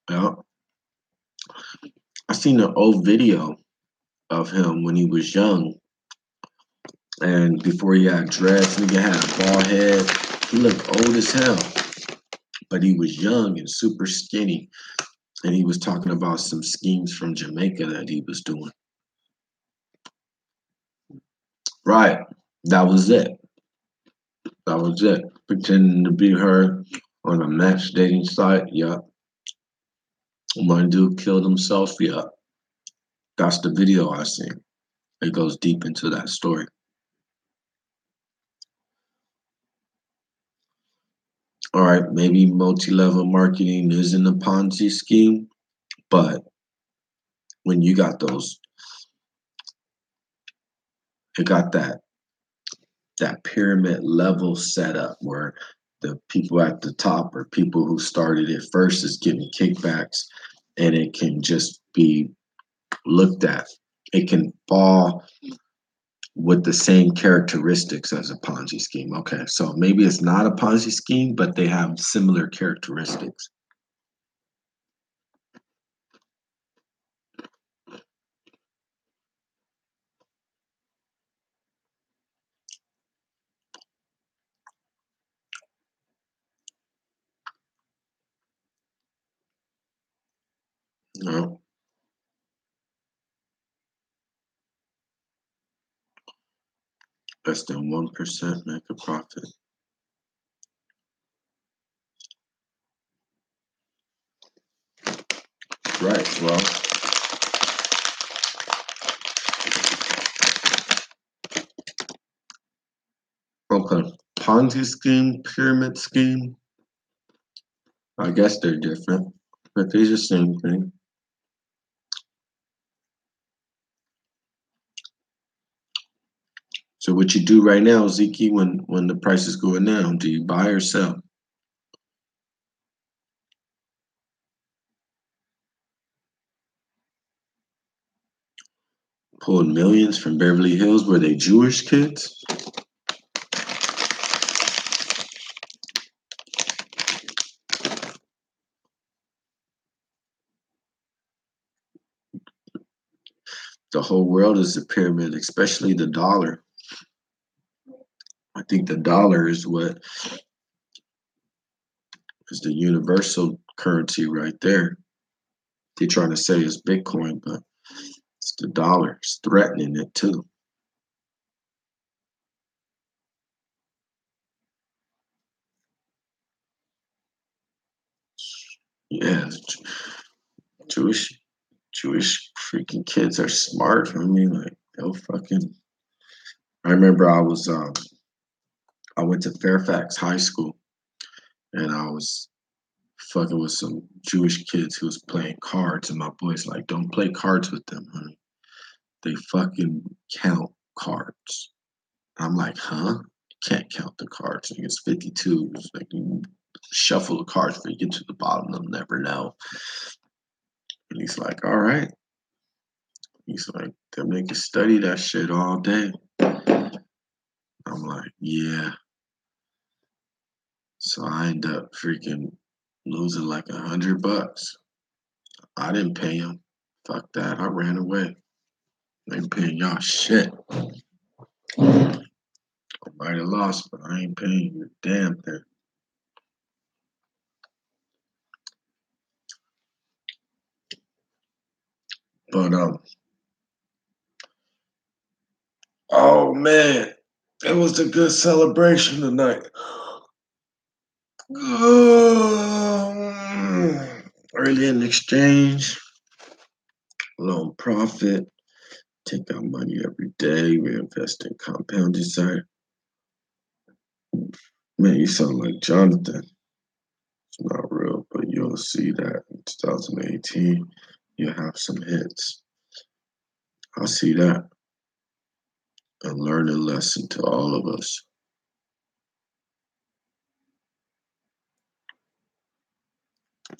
Yeah, I seen an old video of him when he was young, and before he had dreads, nigga had a bald head. He looked old as hell, but he was young and super skinny. And he was talking about some schemes from Jamaica that he was doing. Right. That was it. That was it. Pretending to be her on a match dating site. Yeah. One dude killed himself. Yeah. That's the video I seen. It goes deep into that story. All right. Maybe multi level marketing isn't a Ponzi scheme, but when you got those, it got that pyramid level set up where the people at the top or people who started it first is getting kickbacks, and it can just be looked at. It can fall with the same characteristics as a Ponzi scheme. Okay, so maybe it's not a Ponzi scheme, but they have similar characteristics. No, less than 1% make a profit. Right. Well, okay. Ponzi scheme, pyramid scheme. I guess they're different, but they're the same thing. So what you do right now, Zeke, when the price is going down, do you buy or sell? Pulled millions from Beverly Hills. Were they Jewish kids? The whole world is a pyramid, especially the dollar. I think the dollar is what is the universal currency right there. They're trying to say it's Bitcoin, but it's the dollar. It's threatening it too. Yeah, Jewish Jewish freaking kids are smart. I mean, like they'll fucking. I remember I went to Fairfax High School, and I was fucking with some Jewish kids who was playing cards, and my boy's like, "Don't play cards with them, honey. They fucking count cards." I'm like, "Huh? You can't count the cards. Like, it's 52. It's like you shuffle the cards before you get to the bottom. They'll never know." And he's like, "All right." He's like, "Them niggas study that shit all day." I'm like, "Yeah." So I end up freaking losing like $100. I didn't pay him. Fuck that. I ran away. I ain't paying y'all shit. I might have lost, but I ain't paying you a damn thing. But oh man, it was a good celebration tonight. Early in exchange, loan profit, take out money every day, reinvest in compound design. Man, you sound like Jonathan. It's not real, but you'll see that in 2018, you'll have some hits. I see that. A learning lesson to all of us.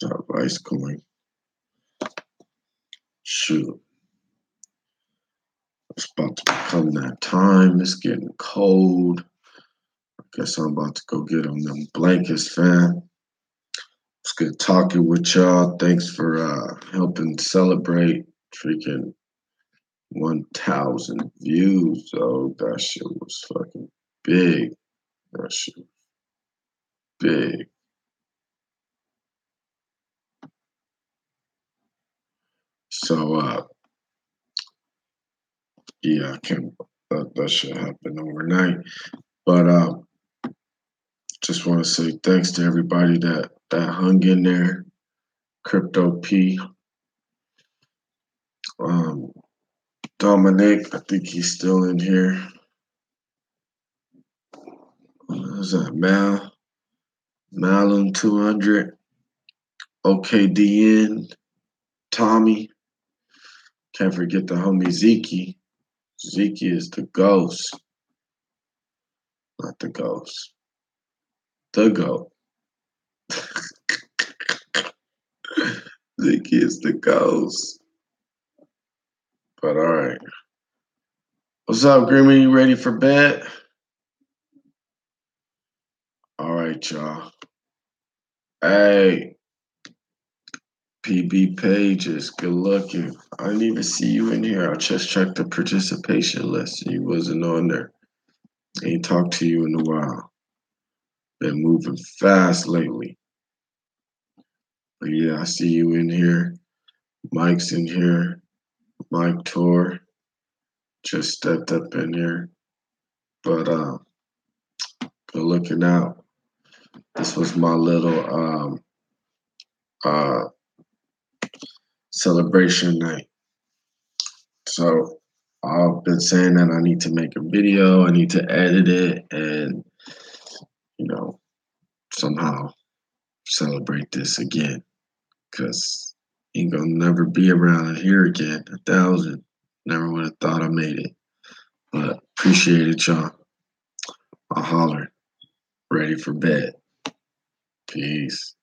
That rice coin. Shoot. It's about to become that time. It's getting cold. I guess I'm about to go get on them blankets, fam. It's good talking with y'all. Thanks for helping celebrate freaking 1,000 views. Oh, that shit was fucking big. That shit was big. So, yeah, I can't. That should happen overnight. But just want to say thanks to everybody that hung in there. Crypto P, um, Dominic, I think he's still in here. Who's that? Malum 200, OKDN, Tommy. Can't forget the homie Zeke. Zeke is the ghost, not the ghost. The goat. Zeke is the ghost. But all right. What's up, Grimmy? You ready for bed? All right, y'all. Hey, PB Pages, good looking. I didn't even see you in here. I just checked the participation list. You wasn't on there. Ain't talked to you in a while. Been moving fast lately. But yeah, I see you in here. Mike's in here. Mike Tor just stepped up in here. But good looking out. This was my little uh celebration night. So I've been saying that I need to make a video, I need to edit it and somehow celebrate this again. Cause ain't gonna never be around here again. 1,000. Never would have thought I made it. But appreciate it, y'all. I'll holler. Ready for bed. Peace.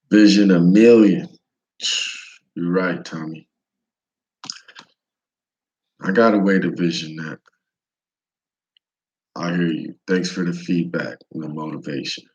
Vision a million. You're right, Tommy. I got a way to vision that. I hear you. Thanks for the feedback and the motivation.